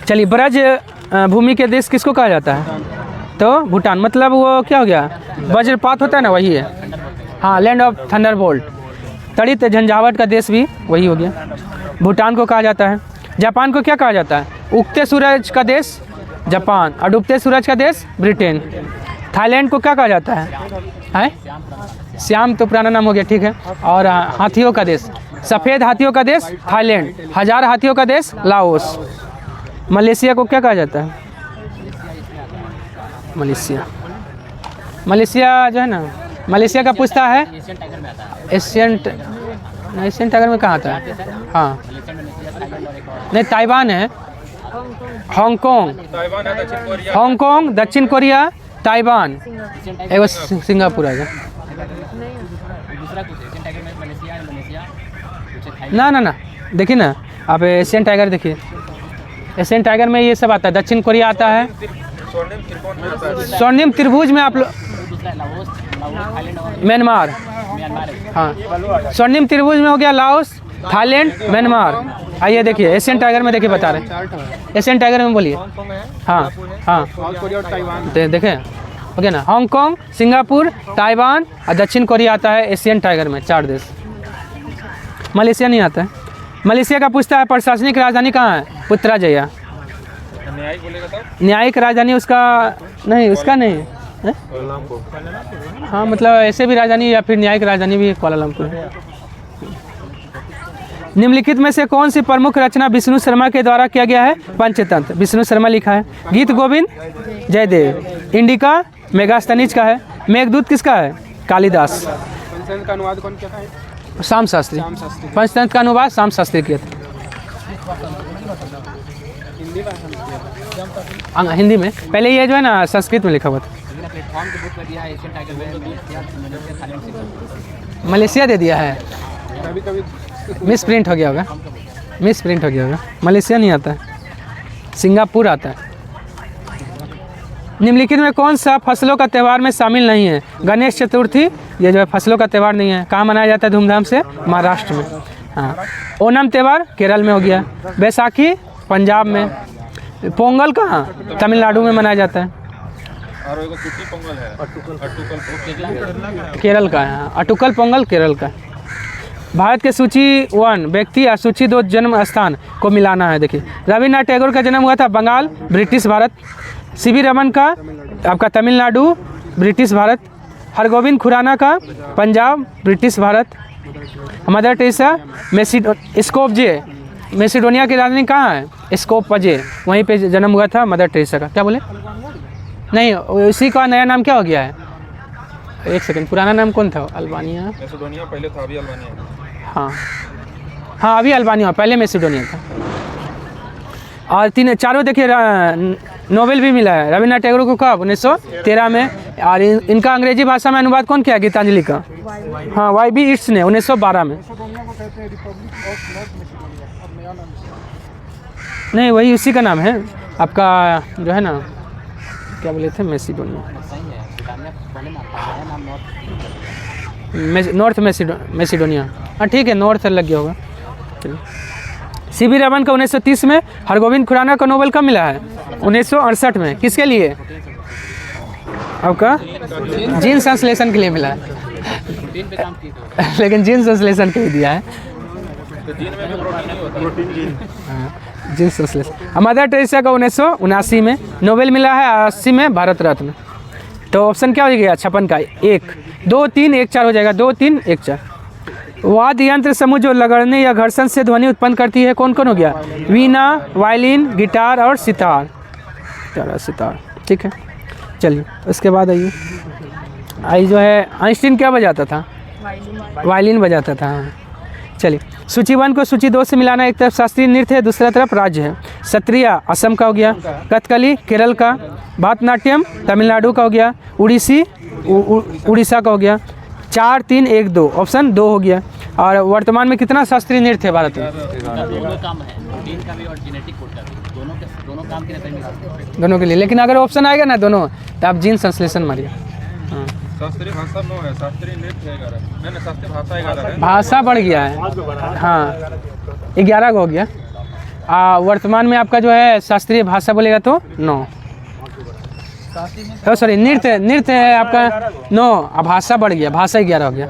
चलिए, ब्रज भूमि के देश किसको कहा जाता है? तो भूटान। मतलब वो क्या हो गया? वज्रपात होता है ना, वही है। हाँ, लैंड ऑफ थंडरबोल्ट। तड़ित झंझावट का देश भी वही हो गया। भूटान को कहा जाता है। जापान को क्या कहा जाता है? उगते सूरज का देश जापान और डूबते सूरज का देश ब्रिटेन। थाईलैंड को क्या कहा जाता है? श्याम तो पुराना नाम हो गया, ठीक है। और हाथियों का देश, सफ़ेद हाथियों का देश थाईलैंड, 1000 हाथियों का देश लाओस। मलेशिया को क्या कहा जाता है? मलेशिया जो है ना, मलेशिया का पूछता है एशियन टाइगर में कहाँ आता है? हाँ, नहीं, ताइवान है। हांगकांग, दक्षिण कोरिया, ताइवान, एगो सिंगापुर आएगा। ना देखिए ना, आप एशियन टाइगर देखिए, एशियन टाइगर में ये सब आता है। दक्षिण कोरिया आता है, स्वर्णिम त्रिकोण में आता है। स्वर्णिम त्रिभुज में आप लोग म्यांमार, हाँ स्वर्णिम त्रिभुज में हो गया लाओस, थाईलैंड, म्यांमार। आइए देखिए एशियन टाइगर में देखिए बता रहे हैं, चार्ट है। एशियन टाइगर में बोलिए। हांगकांग है, हाँ हाँ साउथ कोरिया और ताइवान। देखें हो गया ना, हांगकांग, सिंगापुर, ताइवान और दक्षिण कोरिया आता है एशियन टाइगर में, 4 देश। मलेशिया नहीं आता है। मलेशिया का पूछता है प्रशासनिक राजधानी कहाँ है, पुत्रजया। न्यायिक बोलेगा तब न्यायिक राजधानी उसका नहीं, उसका नहीं है? हाँ मतलब ऐसे भी राजधानी या फिर न्यायिक राजधानी भी कुआलालंपुर है। निम्नलिखित में से कौन सी प्रमुख रचना विष्णु शर्मा के द्वारा किया गया है, पंचतंत्र। विष्णु शर्मा लिखा है। गीत गोविंद जयदेव, इंडिका मेगास्तनीज का है। मेघदूत किसका है, कालिदास। पंचतंत्र का अनुवाद कौन किया था? श्याम शास्त्री। श्याम शास्त्री। पंचतंत्र का अनुवाद श्याम शास्त्री किया था। हिंदी भाषा में किया था। हिंदी में, पहले ये जो है ना संस्कृत में लिखा हुआ था। मलेशिया दे दिया है, कभी कभी मिस प्रिंट हो गया होगा, मिस प्रिंट हो गया होगा। मलेशिया नहीं आता है, सिंगापुर आता है। निम्नलिखित में कौन सा फसलों का त्यौहार में शामिल नहीं है। गणेश चतुर्थी ये जो है फसलों का त्यौहार नहीं है। कहाँ मनाया जाता है धूमधाम से, महाराष्ट्र में। हाँ, ओणम त्यौहार केरल में हो गया। बैसाखी पंजाब में। पोंगल कहाँ, तमिलनाडु में मनाया जाता है। और एगो कुटी पोंगल है, अटुकल केरल का है। अटुकल पोंगल केरल का है। भारत के सूची 1 व्यक्ति और सूची 2 जन्म स्थान को मिलाना है। देखिए रविन्द्रनाथ टैगोर का जन्म हुआ था बंगाल, ब्रिटिश भारत। सीवी रमन का आपका तमिलनाडु, ब्रिटिश भारत। हरगोविंद खुराना का Punjab, British Bharat. Mother Teresa Skopje, Macedonia की राजधानी कहाँ है, स्कोपजे, वहीं पे जन्म हुआ था मदर टेरेसा का। क्या बोले, नहीं उसी का नया नाम क्या हो गया है, एक सेकंड, पुराना नाम कौन था, अल्बानिया। मैसेडोनिया पहले था, अभी अल्बानिया। हाँ हाँ अभी अल्बानिया, पहले मैसिडोनिया था। और चारों देखिए नोबेल भी मिला है रविन्द्रनाथ टैगोर को कब, 1913 में। और इनका अंग्रेजी भाषा में अनुवाद कौन किया, गीतांजलि का। हाँ YB ईट्स ने 1912 में। नहीं वही उसी का नाम है आपका जो है ना, क्या बोले थे, मैसिडोनिया, नॉर्थ मैसिडोनिया। हाँ ठीक है, नॉर्थ लग गया होगा। सीवी रमन का 1930 में। हरगोविंद खुराना का नोबेल कब मिला है, 1968 में। किसके लिए, आपका जीन संश्लेषण के लिए मिला है। लेकिन जीन संश्लेषण के लिए दिया है, जीन संश्लेषण। मदर टेरेसा का 1979 में नोबेल मिला है, 80 में भारत रत्न। तो ऑप्शन क्या हो गया 56 का, 1 2 3 1 4 हो जाएगा, 2 3 1 4। वाद्य यंत्र समूह जो लगड़ने या घर्षण से ध्वनि उत्पन्न करती है कौन कौन हो गया, वीणा, वायलिन, गिटार और सितार। सितार ठीक है। चलिए उसके बाद आइए, आई जो है आइंस्टीन क्या बजाता था, वायलिन बजाता था। हाँ चलिए, सूची 1 को सूची 2 से मिलाना। एक तरफ शास्त्रीय नृत्य है, दूसरा तरफ राज्य है। सत्रिया असम का हो गया, कथकली केरल का, भरतनाट्यम तमिलनाडु का हो गया, उड़ीसी उड़ीसा का हो गया। 4 3 1 2, ऑप्शन 2 हो गया। और वर्तमान में कितना शास्त्रीय नृत्य है भारत में, दोनों काम है, प्रोटीन का भी और जेनेटिक कोड का भी, दोनों काम के लिए। दोनों के लिए। लेकिन अगर ऑप्शन आएगा ना दोनों, तो आप जीन संश्लेषण मारिए। हाँ शास्त्रीय भाषा 9 है, शास्त्रीय नृत्य 11 है, नहीं शास्त्रीय भाषा 11 है। भाषा बढ़ गया है, हाँ 11 का हो गया। वर्तमान में आपका जो है शास्त्रीय भाषा बोलेगा तो 9, सॉरी नृत्य है आपका 9, अब भाषा बढ़ गया, भाषा 11 हो गया।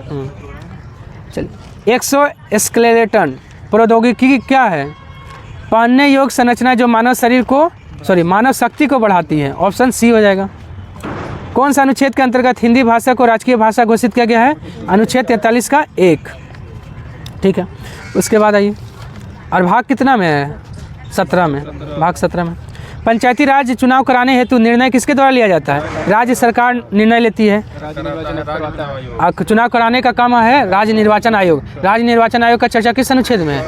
चलिए, एक्सोस्केलेटन प्रौद्योगिकी क्या है, पहनने योग्य संरचना जो मानव शरीर को मानव शक्ति को बढ़ाती है। ऑप्शन सी हो जाएगा। कौन सा अनुच्छेद के अंतर्गत हिंदी भाषा को राजकीय भाषा घोषित किया गया है, अनुच्छेद 43 का 1। ठीक है, उसके बाद आइए, और भाग कितना में है, 17 में, भाग 17 में। पंचायती राज चुनाव कराने हेतु निर्णय किसके द्वारा लिया जाता है, राज्य सरकार निर्णय लेती है। चुनाव कराने का काम है राज्य निर्वाचन आयोग। राज्य निर्वाचन आयोग का चर्चा किस अनुच्छेद में है,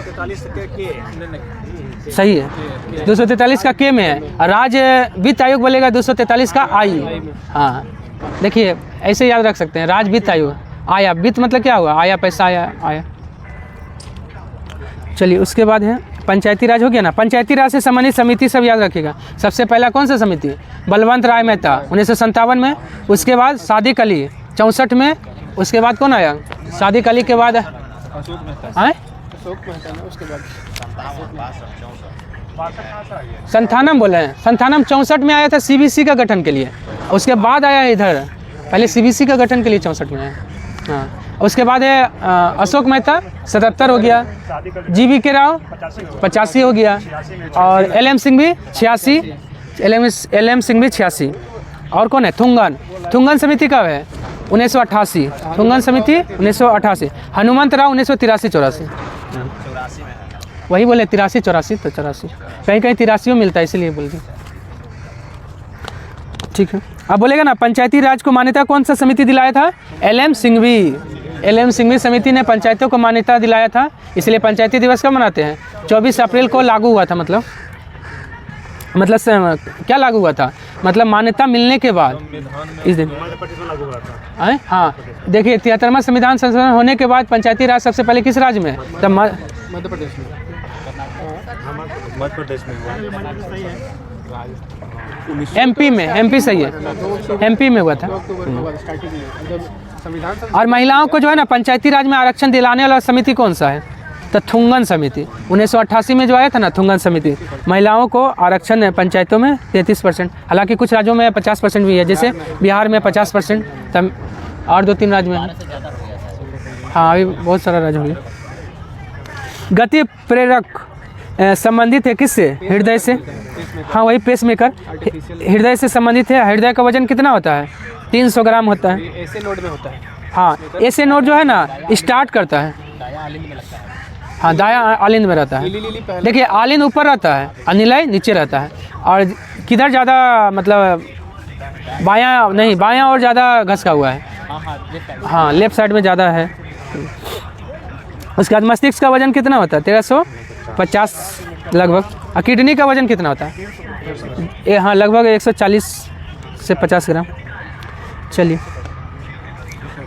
सही है 243 का के में है। और राज्य वित्त आयोग बोलेगा 243 का आई। हाँ देखिए ऐसे याद रख सकते हैं, राज्य वित्त आयोग आया, वित्त मतलब क्या हुआ, आया, पैसा आया, आया। चलिए उसके बाद है पंचायती राज हो गया ना। पंचायती राज से संबंधित समिति सब याद रखिएगा। सबसे पहला कौन सा समिति, बलवंत राय मेहता 1957 में। उसके बाद सादिक अली 64 में। उसके बाद कौन आया, सादिक अली के बाद अशोक मेहता। आए अशोक मेहता ने, उसके बाद संथानम बोले हैं, संथानम 64 में आया था सीबीसी का गठन के लिए। उसके बाद आया इधर, पहले सीबीसी का गठन के लिए 64 में आया। हाँ, उसके बाद है अशोक मेहता 77 हो गया, जीवी के राव 85 हो गया, और एलएम सिंह भी 86, एलएम सिंह भी 86। और कौन है, थुंगन समिति कब है, 1988, थुंगन समिति 1988। हनुमंत राव 1983-84, वही बोले 83-84 तो 84, कहीं कहीं 83 मिलता है इसलिए बोल दी। ठीक है, अब बोलेगा ना पंचायती राज को मान्यता कौन सा समिति दिलाया था, एलएम सिंघवी। एलएम सिंघवी समिति ने पंचायतों को मान्यता दिलाया था, इसलिए पंचायती दिवस कब मनाते हैं, 24 अप्रैल को लागू हुआ था। मतलब क्या लागू हुआ था, मतलब मान्यता मिलने के बाद इस दिन आए। हाँ देखिए 73वां संविधान संशोधन होने के बाद पंचायती राज सबसे पहले किस राज्य में, तब मध्य प्रदेश में। मध्य प्रदेश में एमपी में, एमपी सही है, एमपी में हुआ था। 2 अक्टूबर को हुआ स्टार्टिंग में, जब संविधान और महिलाओं को जो है ना पंचायती राज में आरक्षण दिलाने वाला समिति कौन सा है, तो थुंगन समिति 1988 में जो आया था ना, थुंगन समिति। महिलाओं को आरक्षण है पंचायतों में 33%, हालांकि कुछ राज्यों में 50% भी है, जैसे बिहार में 50%, तब और 2-3 राज्य में। हाँ अभी बहुत सारा राज्य हो गया। गति प्रेरक संबंधित है किससे, हृदय से। हाँ वही पेस मेकर हृदय से संबंधित है। हृदय का वजन कितना होता है, 300 ग्राम होता है। ऐसे नोड में होता है। हाँ ऐसे नोट जो है ना स्टार्ट करता है, हाँ दाया आलिंद में रहता है। देखिए आलिंद ऊपर रहता है और निलय नीचे रहता है, और किधर ज़्यादा मतलब बायां नहीं, बायां और ज़्यादा घसका हुआ है। हाँ लेफ्ट साइड में ज़्यादा है। उसके बाद मस्तिष्क का वजन कितना होता है, 1350 लगभग। और किडनी का वजन कितना होता है, हाँ लगभग 140 से 50 ग्राम। चलिए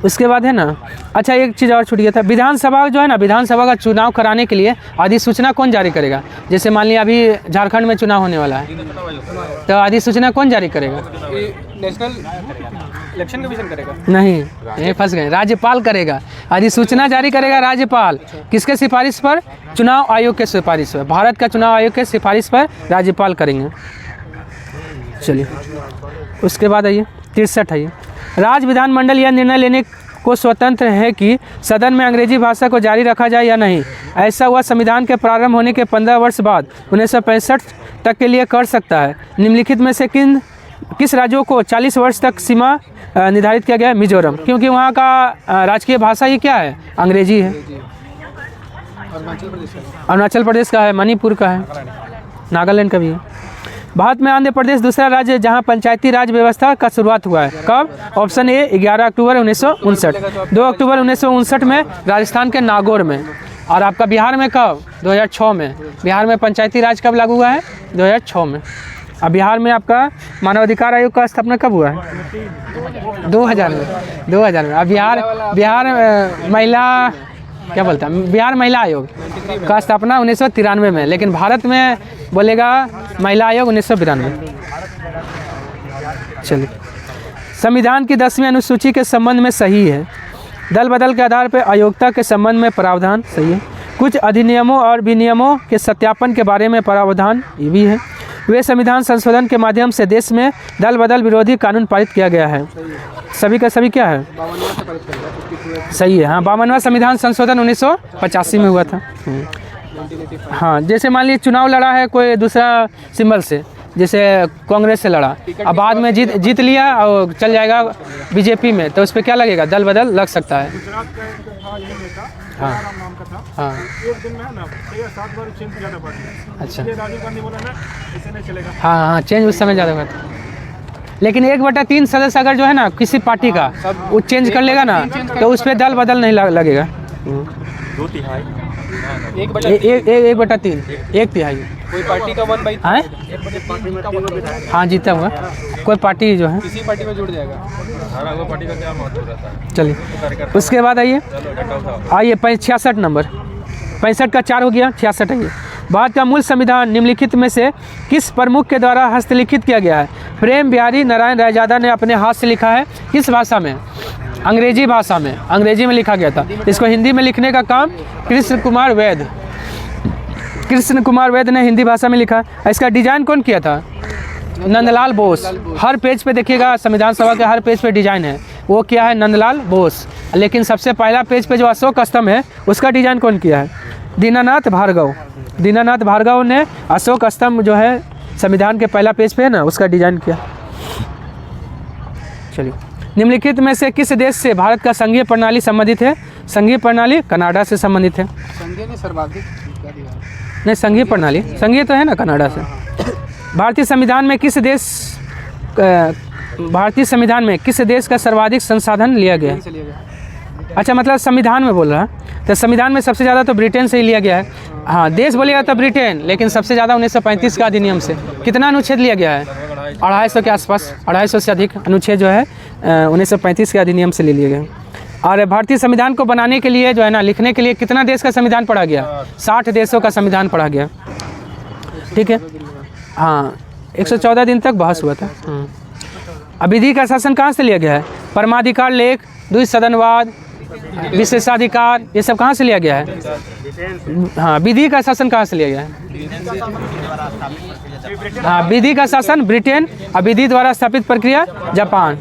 उसके बाद है ना, अच्छा एक चीज़ और छूट गया था, विधानसभा जो है ना, विधानसभा का चुनाव कराने के लिए अधिसूचना कौन जारी करेगा। जैसे मान लिया अभी झारखंड में चुनाव होने वाला है, तो अधिसूचना कौन जारी करेगा, नेशनल इलेक्शन कमीशन करेगा। नहीं ये फंस गए, राज्यपाल करेगा। अधिसूचना जारी करेगा राज्यपाल, किसके सिफारिश पर, चुनाव आयोग के सिफारिश पर, भारत का चुनाव आयोग के सिफारिश पर राज्यपाल करेंगे। चलिए उसके बाद आइए 63 आइए, राज्य विधानमंडल यह निर्णय लेने को स्वतंत्र है कि सदन में अंग्रेजी भाषा को जारी रखा जाए या नहीं। ऐसा हुआ संविधान के प्रारंभ होने के 15 वर्ष बाद 1965 तक के लिए कर सकता है। निम्नलिखित में से किस राज्यों को 40 वर्ष तक सीमा निर्धारित किया गया है, मिजोरम, क्योंकि वहाँ का राजकीय भाषा ही क्या है, अंग्रेजी है। अरुणाचल प्रदेश का है, मणिपुर का है, नागालैंड का भी है। भारत में आंध्र प्रदेश दूसरा राज्य जहां पंचायती राज व्यवस्था का शुरुआत हुआ है। कब, ऑप्शन ए 11 अक्टूबर 1959, 2 अक्टूबर 1959 में राजस्थान के नागौर में। और आपका बिहार में कब, 2006 में। बिहार में पंचायती राज कब लागू हुआ है, 2006 में। अब बिहार में आपका मानवाधिकार आयोग का स्थापना कब हुआ है, 2000 में। 2000 में। अब बिहार महिला क्या बोलता है, बिहार महिला आयोग का स्थापना 1993 में, लेकिन भारत में बोलेगा महिला आयोग 1992। चलिए संविधान की 10वीं अनुसूची के संबंध में सही है। दल बदल के आधार पर अयोग्यता के संबंध में प्रावधान सही है। कुछ अधिनियमों और विनियमों के सत्यापन के बारे में प्रावधान ये भी है। वे संविधान संशोधन के माध्यम से देश में दल बदल विरोधी कानून पारित किया गया है। सभी का सभी क्या है, सही है। हाँ 52वां संविधान संशोधन 1985 में हुआ था। हाँ जैसे मान लीजिए चुनाव लड़ा है कोई दूसरा सिंबल से, जैसे कांग्रेस से लड़ा, अब बाद में जीत लिया और चल जाएगा बीजेपी में, तो उस पर क्या लगेगा, दल बदल लग सकता है। हाँ हाँ अच्छा हाँ हाँ चेंज उस समय ज़्यादा हुआ था, लेकिन 1/3 सदस्य अगर जो है ना किसी पार्टी का वो चेंज कर लेगा ना, तो उस पर दल बदल नहीं लगेगा। एक बटा 3, 1/3। कोई पार्टी का 1/3 हैं? हाँ जीता हुआ कोई पार्टी जो है। किसी पार्टी में जुड़ जाएगा। हारा हुआ पार्टी का क्या महत्व रहता है? चलिए उसके बाद आइए चलो झंडा उठाओ। आइए 66 नंबर, 65 का 4 हो गया, 66 आइए। भारत का मूल संविधान निम्नलिखित में से किस प्रमुख के द्वारा हस्तलिखित किया गया है? प्रेम बिहारी नारायण रायजादा ने अपने हाथ से लिखा है। किस भाषा में? अंग्रेजी भाषा में, अंग्रेजी में लिखा गया था। इसको हिंदी में लिखने का काम कृष्ण कुमार वैद ने हिंदी भाषा में लिखा। इसका डिजाइन कौन किया था? नंदलाल बोस। हर पेज पे देखिएगा संविधान सभा के हर पेज पे डिजाइन है, वो क्या है? नंदलाल बोस। लेकिन सबसे पहला पेज पे जो अशोक स्तंभ है उसका डिजाइन कौन किया है? दीनानाथ भार्गव ने अशोक स्तंभ जो है संविधान के पहला पेज पे है ना, उसका डिजाइन किया। चलिए निम्नलिखित में से किस देश से भारत का संघीय प्रणाली संबंधित है? संघीय प्रणाली कनाडा से संबंधित है। संघीय ने सर्वाधिक क्या दिया? नहीं, संघीय प्रणाली, संघीय तो है ना कनाडा से। भारतीय संविधान में किस देश का सर्वाधिक संसाधन लिया गया है? से लिया गया। अच्छा, मतलब संविधान में बोल रहा है तो संविधान में सबसे ज़्यादा तो ब्रिटेन से ही लिया गया है। हाँ, देश बोलिएगा तो ब्रिटेन, लेकिन सबसे ज़्यादा 1935 का अधिनियम से। कितना अनुच्छेद लिया गया है? 250 के आसपास, 250 से अधिक अनुच्छेद जो है 1935 के अधिनियम से ले लिए गए। और भारतीय संविधान को बनाने के लिए जो है ना, लिखने के लिए कितना देश का संविधान पढ़ा गया? 60 देशों का संविधान पढ़ा गया। ठीक है, हाँ 114 दिन तक बहस हुआ था। अब विधि का शासन कहाँ से लिया गया है? परमाधिकार लेख, द्विसदनवाद, विशेषाधिकार, ये सब कहाँ से लिया गया है? हाँ, विधि का शासन कहाँ से लिया गया है? हाँ, विधि का शासन ब्रिटेन, और विधि द्वारा स्थापित प्रक्रिया जापान।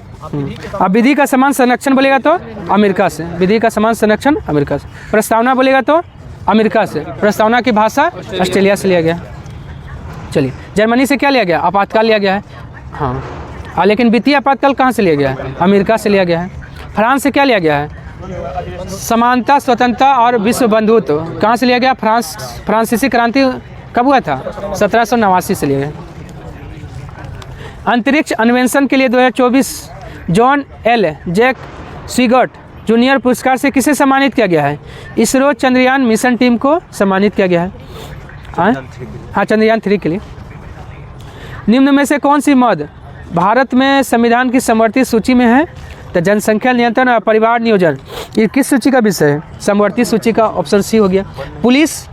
अब विधि का समान संरक्षण बोलेगा तो अमेरिका से, विधि का समान संरक्षण अमेरिका से। प्रस्तावना बोलेगा तो अमेरिका से। प्रस्तावना की भाषा ऑस्ट्रेलिया से लिया गया। चलिए, जर्मनी से क्या लिया गया? आपातकाल लिया गया है। हाँ, लेकिन वित्तीय आपातकाल कहाँ से लिया गया है? अमेरिका से लिया गया है। फ्रांस से क्या लिया गया है? समानता, स्वतंत्रता और विश्व बंधुत्व कहाँ से लिया गया? फ्रांसीसी क्रांति कब हुआ था? 1789 से लिया गया। अंतरिक्ष अन्वेषण के लिए 2024 जॉन एल जैक स्विगर्ट जूनियर पुरस्कार से किसे सम्मानित किया गया है? इसरो चंद्रयान मिशन टीम को सम्मानित किया गया है। हाँ, चंद्रयान 3 के लिए। निम्न में से कौन सी मद भारत में संविधान की समवर्ती सूची में है? तो जनसंख्या नियंत्रण और परिवार नियोजन, ये किस सूची का विषय है? समवर्ती सूची का, ऑप्शन सी हो गया। पुलिस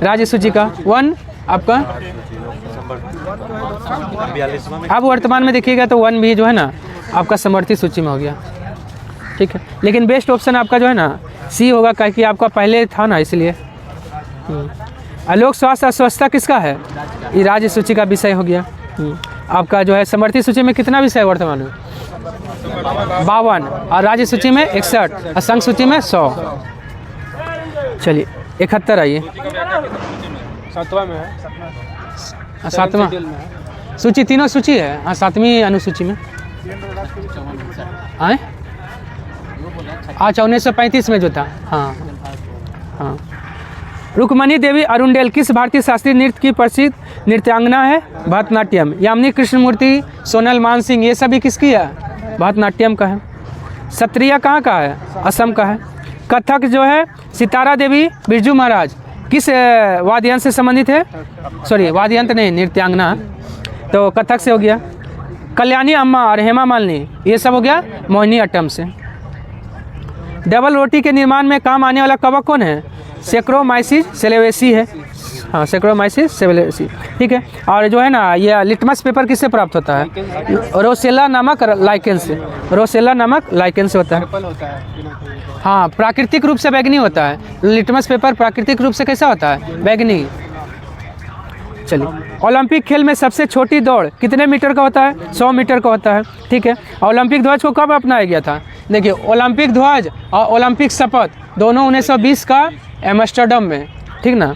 राज्य सूची का 1 आपका। अब वर्तमान में देखिएगा तो 1 भी जो है ना आपका समवर्ती सूची में हो गया। ठीक है, लेकिन बेस्ट ऑप्शन आपका जो है ना सी होगा, क्योंकि आपका पहले था ना, इसलिए। लोक स्वास्थ्य और स्वच्छता किसका है? ये राज्य सूची का विषय हो गया। आपका जो है समवर्ती सूची में कितना विषय है वर्तमान में? 52, और राज्य सूची में 61, और संघ सूची में 100। चलिए 71 आइए। 7वां में है। 7वां सूची, तीनों सूची है। हाँ, 7वीं अनुसूची में। आए? अच्छा, 1935 में जो था। हाँ हाँ। रुक्मणी देवी अरुंडेल किस भारतीय शास्त्रीय नृत्य की प्रसिद्ध नृत्यांगना है? भरतनाट्यम। यामिनी कृष्णमूर्ति, सोनल मानसिंह, ये सभी किसकी है? भरतनाट्यम का है। सत्रिया कहाँ का है? असम का है। कथक जो है सितारा देवी बिरजू महाराज किस वाद्ययंत्र से संबंधित है? सॉरी, वाद्ययंत्र नहीं, नृत्यांगना। तो कथक से हो गया। कल्याणी अम्मा और हेमा मालिनी, ये सब हो गया मोहिनी अट्टम से। डबल रोटी के निर्माण में काम आने वाला कवक कौन है? सेक्रोमाइसिस सेलेवेसी है। हाँ, सेक्रोमाइसिस सेलेवेसी। ठीक है, और जो है ना ये लिटमस पेपर किससे प्राप्त होता है? रोसेला नामक लाइकेन से। रोसेला नामक लाइकेन से होता है। हाँ, प्राकृतिक रूप से बैगनी होता है। लिटमस पेपर प्राकृतिक रूप से कैसा होता है? बैगनी। चलिए, ओलंपिक खेल में सबसे छोटी दौड़ कितने मीटर का होता है? 100 मीटर का होता है। ठीक है, ओलंपिक ध्वज को कब अपनाया गया था? देखिए, ओलंपिक ध्वज और ओलंपिक शपथ दोनों 1920 का एम्स्टर्डम में। ठीक ना,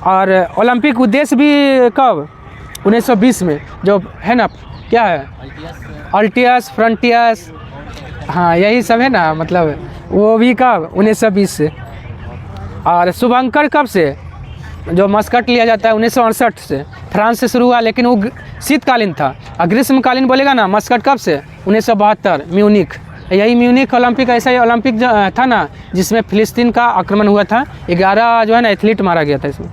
और ओलंपिक उद्देश्य भी कब? 1920 में, जो है ना, क्या है? अल्टियस, फ्रंटियस, हाँ यही सब है ना, मतलब वो भी कब? 1920 से। और शुभंकर कब से? जो मस्कट लिया जाता है 1968 से, फ्रांस से शुरू हुआ, लेकिन वो शीतकालीन था। और ग्रीष्मकालीन बोलेगा ना, मस्कट कब से? 1972 म्यूनिक। यही म्यूनिक ओलंपिक ऐसा ही ओलंपिक जो था ना, जिसमें फिलिस्तीन का आक्रमण हुआ था, 11 जो है ना एथलीट मारा गया था इसमें।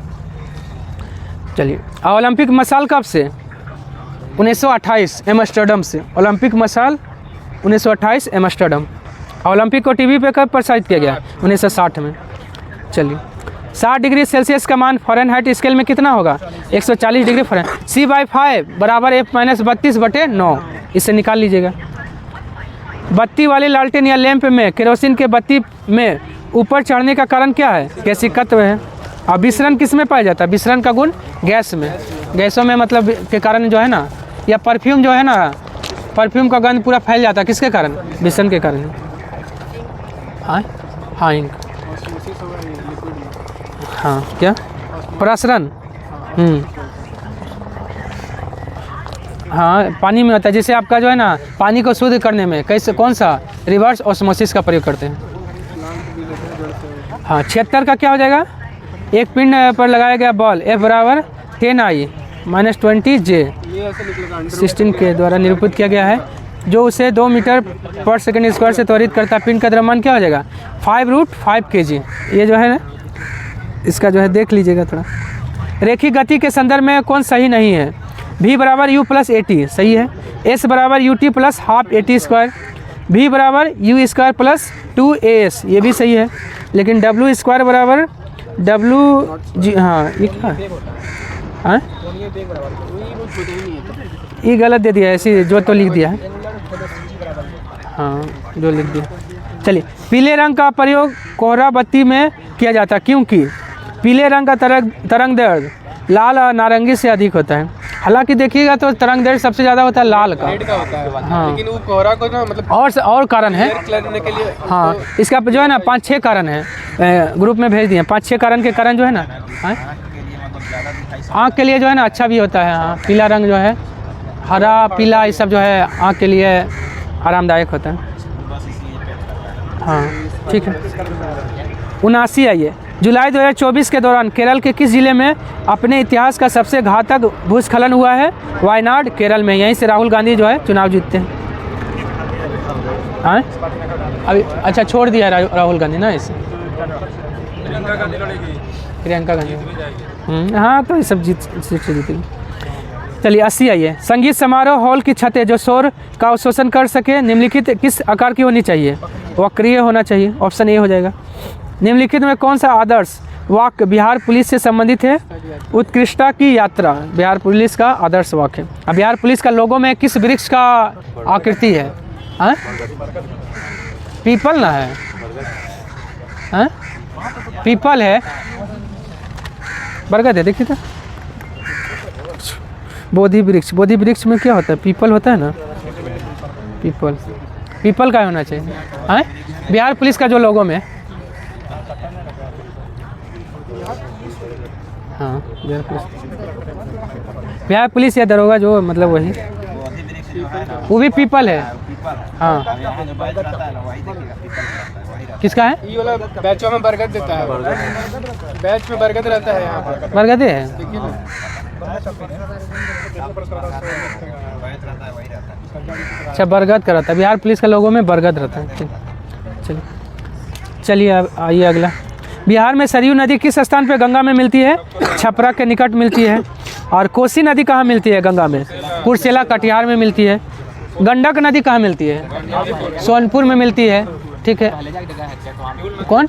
चलिए, ओलंपिक मसाल कब से? 1928 एम्स्टर्डम से। ओलंपिक मसाल 1928 एम्स्टर्डम। ओलंपिक को टीवी पे कब प्रसारित किया गया? 1960 में। चलिए, 60 डिग्री सेल्सियस का मान फ़ारेनहाइट स्केल में कितना होगा? 140 डिग्री फ़ारेनहाइट। C/5 बराबर F-32/9, इससे निकाल लीजिएगा। बत्ती वाले लालटेन या लैंप में केरोसिन के बत्ती में ऊपर चढ़ने का कारण क्या है? गैसीकत्व है। और विसरण किस में पाया जाता है? विसरण का गुण गैस में, गैसों में मतलब के कारण जो है ना, या परफ्यूम जो है ना, परफ्यूम का गंध पूरा फैल जाता है, किसके कारण? विसरण के कारण। हाँ इंक, हाँ क्या प्रसरण? हाँ पानी में होता है, जैसे आपका जो है ना पानी को शुद्ध करने में कैसे, कौन सा? रिवर्स ऑस्मोसिस का प्रयोग करते हैं। हाँ 76 का क्या हो जाएगा? एक पिंड पर लगाया गया बॉल F बराबर 10I - 20J 16 के द्वारा निरूपित किया गया है, जो उसे 2 मीटर पर सेकंड स्क्वायर से त्वरित करता है। पिंड का द्रव्यमान क्या हो जाएगा? 5√5 kg। ये जो है ना, इसका जो है देख लीजिएगा थोड़ा। रेखिक गति के संदर्भ में कौन सही नहीं है? V बराबर U + AT सही है। S बराबर UT + ½ AT²। V बराबर U² + 2AS ये भी सही है। लेकिन W² बराबर WG, हाँ ये क्या है? हाँ ये गलत दे दिया है, ऐसे जो तो लिख दिया है, हाँ जो लिख दिया। चलिए, पीले रंग का प्रयोग कोहरा बत्ती में किया जाता है क्योंकि पीले रंग का तरंग दैर्ध्य लाल और नारंगी से अधिक होता है। हालांकि देखिएगा तो तरंग दैर्ध्य सबसे ज़्यादा होता है लाल का, रेड का होता है। हाँ। लेकिन वो कोहरा को ना मतलब और कारण है, करने के लिए हाँ इसका जो है ना 5-6 कारण है, ग्रुप में भेज दिए। 5-6 कारण के कारण जो है ना, आँख के लिए जो है ना अच्छा भी होता है। हाँ पीला रंग जो है, हरा पीला ये सब जो है आँख के लिए आरामदायक होता है। हाँ ठीक है। 79 आइए, जुलाई 2024 के दौरान केरल के किस जिले में अपने इतिहास का सबसे घातक भूस्खलन हुआ है? वायनाड केरल में। यहीं से राहुल गांधी जो है चुनाव जीतते हैं। हाँ अभी अच्छा छोड़ दिया है राहुल गांधी ना, इसे प्रियंका गांधी। हाँ तो ये सब जीतेगी। चलिए 80 आइए, संगीत समारोह हॉल की छतें जो शोर का अवशोषण कर सके निम्नलिखित किस आकार की होनी चाहिए? वक्रीय होना चाहिए, ऑप्शन ए हो जाएगा। निम्नलिखित में कौन सा आदर्श वाक्य बिहार पुलिस से संबंधित है? उत्कृष्टता की यात्रा बिहार पुलिस का आदर्श वाक्य है। अब बिहार पुलिस का लोगो में किस वृक्ष का आकृति है? हाँ पीपल ना है, हाँ पीपल है, बरगद है, देखिए तो बोधि वृक्ष, बोधि वृक्ष में क्या होता है? पीपल होता है ना, पीपल, पीपल का होना चाहिए। हाँ बिहार पुलिस का जो लोगो में, हाँ बिहार पुलिस या दरोगा जो मतलब वही, वो भी पीपल है। हाँ किसका है? ये वाला बैचों में बरगद देता है, बैच में बरगद रहता है यहाँ पर। बरगदे है। अच्छा बरगद का रहता है, बिहार पुलिस का लोगों में बरगद रहता है। चलिए चलिए अब आइए अगला। बिहार में सरयू नदी किस स्थान पर गंगा में मिलती है? छपरा के निकट मिलती है। और कोसी नदी कहाँ मिलती है गंगा में? कुर्सेला कटिहार में मिलती है। गंडक नदी कहाँ मिलती है? सोनपुर में मिलती है। ठीक है, कौन?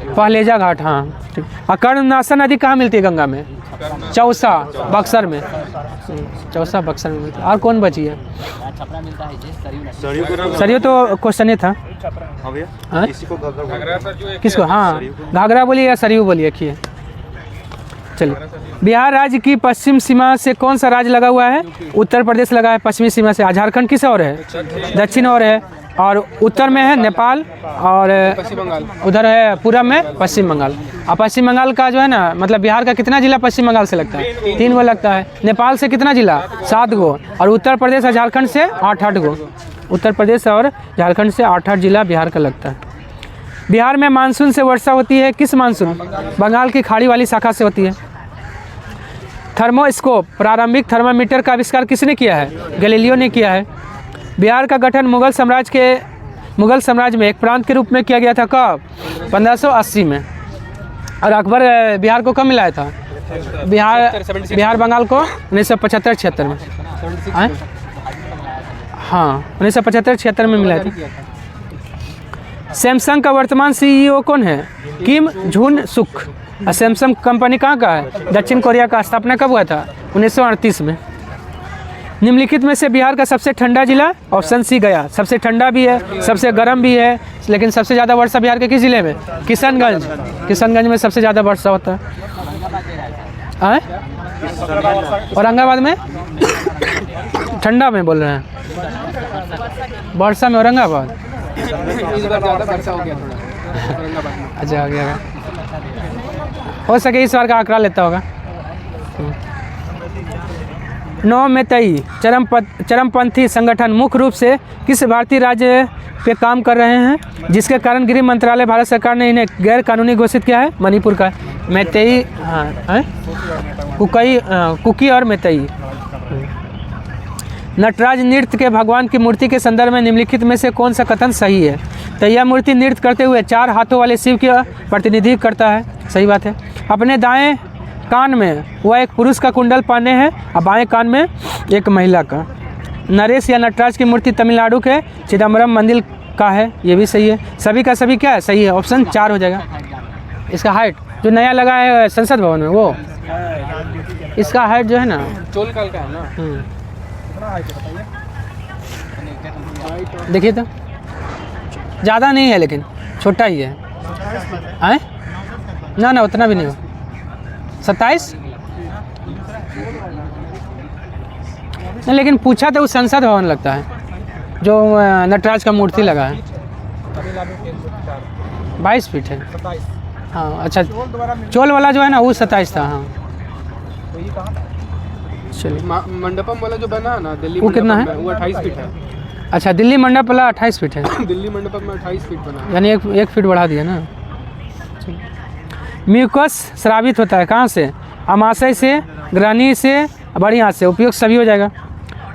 पहलेजा घाट, हाँ ठीक। और कर्णनाशा नदी कहाँ मिलती है गंगा में? चौसा बक्सर में, चौसा बक्सर में मिलती है। और कौन बची है? सरयू तो क्वेश्चन ही था। हाँ? किसको? हाँ घाघरा बोलिए या सरयू बोलिए, रखिए। चलिए, बिहार राज्य की पश्चिम सीमा से कौन सा राज्य लगा हुआ है? उत्तर प्रदेश लगा है पश्चिमी सीमा से। झारखंड किस ओर है? दक्षिण ओर है। और उत्तर में है नेपाल, और पश्चिम बंगाल, उधर है पूरब में पश्चिम बंगाल। और पश्चिम बंगाल का जो है ना, मतलब बिहार का कितना जिला पश्चिम बंगाल से लगता है? 3 गो लगता है। नेपाल से कितना जिला? 7 गो। और उत्तर प्रदेश और झारखंड से 8-8 गो। उत्तर प्रदेश और झारखंड से 8-8 जिला बिहार का लगता है। बिहार में मानसून से वर्षा होती है, किस मानसून? बंगाल की खाड़ी वाली शाखा से होती है। थर्मोस्कोप प्रारंभिक थर्मामीटर का आविष्कार किसने किया है? गैलीलियो ने किया है। बिहार का गठन मुगल साम्राज्य के मुगल साम्राज्य में एक प्रांत के रूप में किया गया था कब? 1580 में। और अकबर बिहार को कब मिलाया था? बिहार बंगाल को 1975-76 में। हाँ 1975-76 में मिलाया था। सैमसंग का वर्तमान CEO कौन है? किम जुन सुक। और सैमसंग कंपनी कहाँ का है? दक्षिण कोरिया का। स्थापना कब हुआ था? 1938 में। निम्नलिखित में से बिहार का सबसे ठंडा जिला? ऑप्शन सी गया। सबसे ठंडा भी है, सबसे गर्म भी है, लेकिन सबसे ज़्यादा वर्षा बिहार के किस जिले में? किशनगंज। किशनगंज में सबसे ज़्यादा वर्षा होता है। औरंगाबाद में ठंडा में बोल रहे हैं, वर्षा में औरंगाबाद। इस बार ज़्यादा वर्षा हो गया थोड़ा औरंगाबाद में। अच्छा, आ गया हो सके इस बार का आंकड़ा लेता होगा। 9 मेतई चरमपंथी संगठन मुख्य रूप से किस भारतीय राज्य पे काम कर रहे हैं, जिसके कारण गृह मंत्रालय भारत सरकार ने इन्हें गैर कानूनी घोषित किया है? मणिपुर का मेतई, हाँ कुकी और मेतई। नटराज नृत्य के भगवान की मूर्ति के संदर्भ में निम्नलिखित में से कौन सा कथन सही है? तो यह मूर्ति नृत्य करते हुए 4 हाथों वाले शिव की प्रतिनिधित्व करता है। सही बात है। अपने दाएं कान में वह एक पुरुष का कुंडल पहने हैं और बाएं कान में एक महिला का। नरेश या नटराज की मूर्ति तमिलनाडु के चिदम्बरम मंदिर का है। ये भी सही है। सभी का सभी क्या है? सही है। ऑप्शन 4 हो जाएगा। इसका हाइट जो नया लगा है संसद भवन में, वो इसका हाइट जो है ना, चोल काल का है ना। देखिए तो ज़्यादा नहीं है, लेकिन छोटा ही है। आए ना उतना भी नहीं हो। 27 नहीं, लेकिन पूछा तो वो संसद भवन लगता है जो नटराज का मूर्ति लगा है। 22 फीट है। हाँ अच्छा, चोल वाला जो है ना वो 27 था। हाँ चलिए। मंडपम वाला जो बना है ना दिल्ली, वो कितना है? वो 28 फीट है। अच्छा, दिल्ली मंडप वाला 28 फीट है। दिल्ली मंडपम में 28 फीट बना है। यानी एक फीट बढ़ा दिया ना। म्यूकस स्रावित होता है कहाँ से? अमाशय से, ग्रहणी से, बढ़िया से। उपयोग सभी हो जाएगा।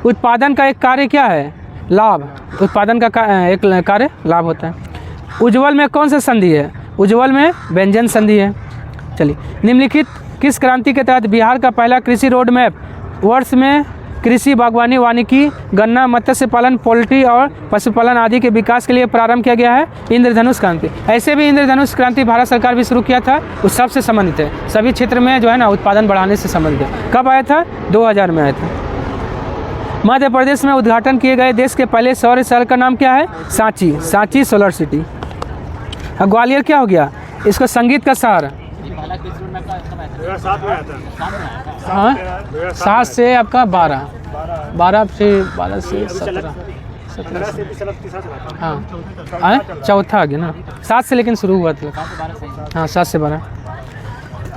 उत्पादन का एक कार्य क्या है? लाभ। उत्पादन का एक कार्य लाभ होता है। उज्ज्वल में कौन सा संधि है? उज्ज्वल में व्यंजन संधि है। चलिए, निम्नलिखित किस क्रांति के तहत बिहार का पहला कृषि रोड मैप वर्ष में कृषि, बागवानी, वानिकी, गन्ना, मत्स्य पालन, पोल्ट्री और पशुपालन आदि के विकास के लिए प्रारंभ किया गया है? इंद्रधनुष क्रांति। ऐसे भी इंद्रधनुष क्रांति भारत सरकार भी शुरू किया था, उस सबसे संबंधित है। सभी क्षेत्र में जो है ना उत्पादन बढ़ाने से संबंधित है। कब आया था? 2000 में आया था। मध्य प्रदेश में उद्घाटन किए गए देश के पहले सौर शहर का नाम क्या है? Sanchi solar city. अब ग्वालियर क्या हो गया? इसको संगीत का शहर। हाँ 7 से आपका 12 से 17। हाँ चौथा आ गया ना, 7 से लेकिन शुरू हुआ था। हाँ 7 से 12।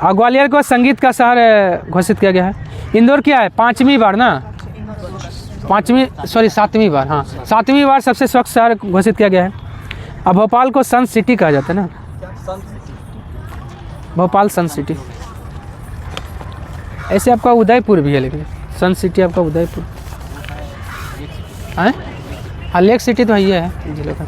और ग्वालियर को संगीत का शहर घोषित किया गया है। इंदौर क्या है? 5वीं बार ना, 7वीं बार। हाँ 7वीं बार सबसे स्वच्छ शहर घोषित किया गया है। अब भोपाल को सन सिटी कहा जाता है ना, भोपाल सन सिटी। ऐसे आपका उदयपुर भी है, लेकिन सन सिटी आपका उदयपुर है। हाँ लेक सिटी तो ये है जिले का।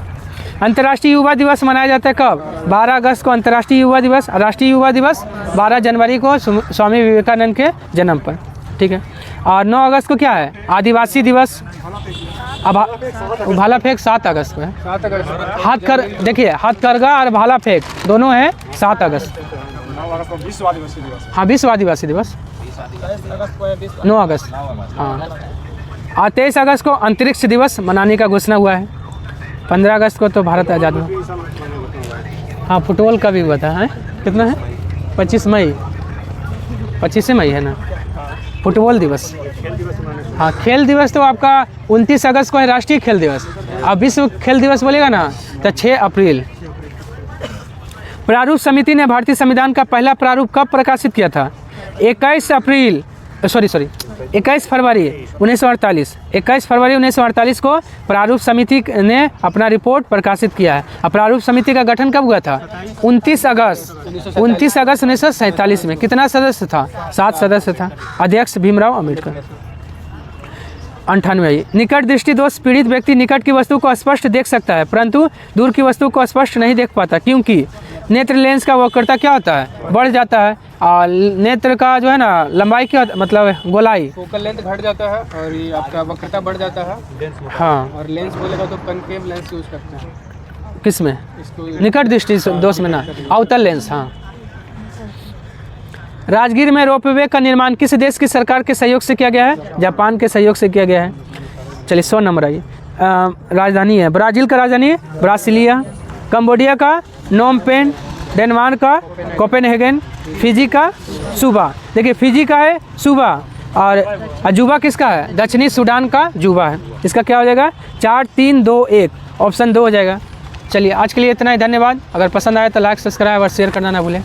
अंतर्राष्ट्रीय युवा दिवस मनाया जाता है कब? 12 अगस्त को अंतर्राष्ट्रीय युवा दिवस। राष्ट्रीय युवा दिवस 12 जनवरी को स्वामी विवेकानंद के जन्म पर। ठीक है। और 9 अगस्त को क्या है? आदिवासी दिवस। अब भाला फेंक 7 अगस्त को है। 7 अगस्त। देखिए हथकरघा और भाला फेंक दोनों है 7 अगस्त। हाँ विश्व आदिवासी दिवस 9 अगस्त। हाँ और 23 अगस्त को अंतरिक्ष दिवस मनाने का घोषणा हुआ है। 15 अगस्त को तो भारत आज़ाद हुआ। हाँ फुटबॉल का भी हुआ था। है कितना है? 25 मई है ना फुटबॉल दिवस। हाँ खेल दिवस तो आपका 29 अगस्त को है राष्ट्रीय खेल दिवस। अब विश्व खेल दिवस बोलेगा ना तो 6 अप्रैल। प्रारूप समिति ने भारतीय संविधान का पहला प्रारूप कब प्रकाशित किया था? 21 फरवरी 1948। 21 फरवरी 1948 को प्रारूप समिति ने अपना रिपोर्ट प्रकाशित किया है। और प्रारूप समिति का गठन कब हुआ था? 29 अगस्त 1947 में। कितना सदस्य था? 7 सदस्य था। अध्यक्ष भीमराव अम्बेडकर। 98। निकट दृष्टि दोष पीड़ित व्यक्ति निकट की वस्तु को स्पष्ट देख सकता है परंतु दूर की वस्तु को स्पष्ट नहीं देख पाता, क्योंकि नेत्र लेंस का वक्रता क्या होता है, बढ़ जाता है, और नेत्र का जो है ना लंबाई क्या होता है, मतलब गोलाई, फोकल लेंथ घट जाता है और ये आपका वक्रता बढ़ जाता है। हाँ और लेंस बोलेगा तो कनकेव लेंस यूज करते हैं किस में, इसको। निकट दृष्टि दोष में ना, आउटर लेंस। हाँ, राजगीर में रोपवे का निर्माण किस देश की सरकार के सहयोग से किया गया है, जापान के सहयोग से किया गया है। चलिए 100 नंबर आइए। राजधानी है, ब्राज़ील का राजधानी है ब्रासिलिया, कंबोडिया का नोम पेन, डेनमार्क का कोपेनहेगन, फिजी का सूबा। देखिए फिजी का है सूबा और जुबा किसका है, दक्षिणी सूडान का जुबा है। इसका क्या हो जाएगा, 4 3 2 1, ऑप्शन 2 हो जाएगा। चलिए आज के लिए इतना ही, धन्यवाद। अगर पसंद आए तो लाइक सब्सक्राइब और शेयर करना ना भूलें।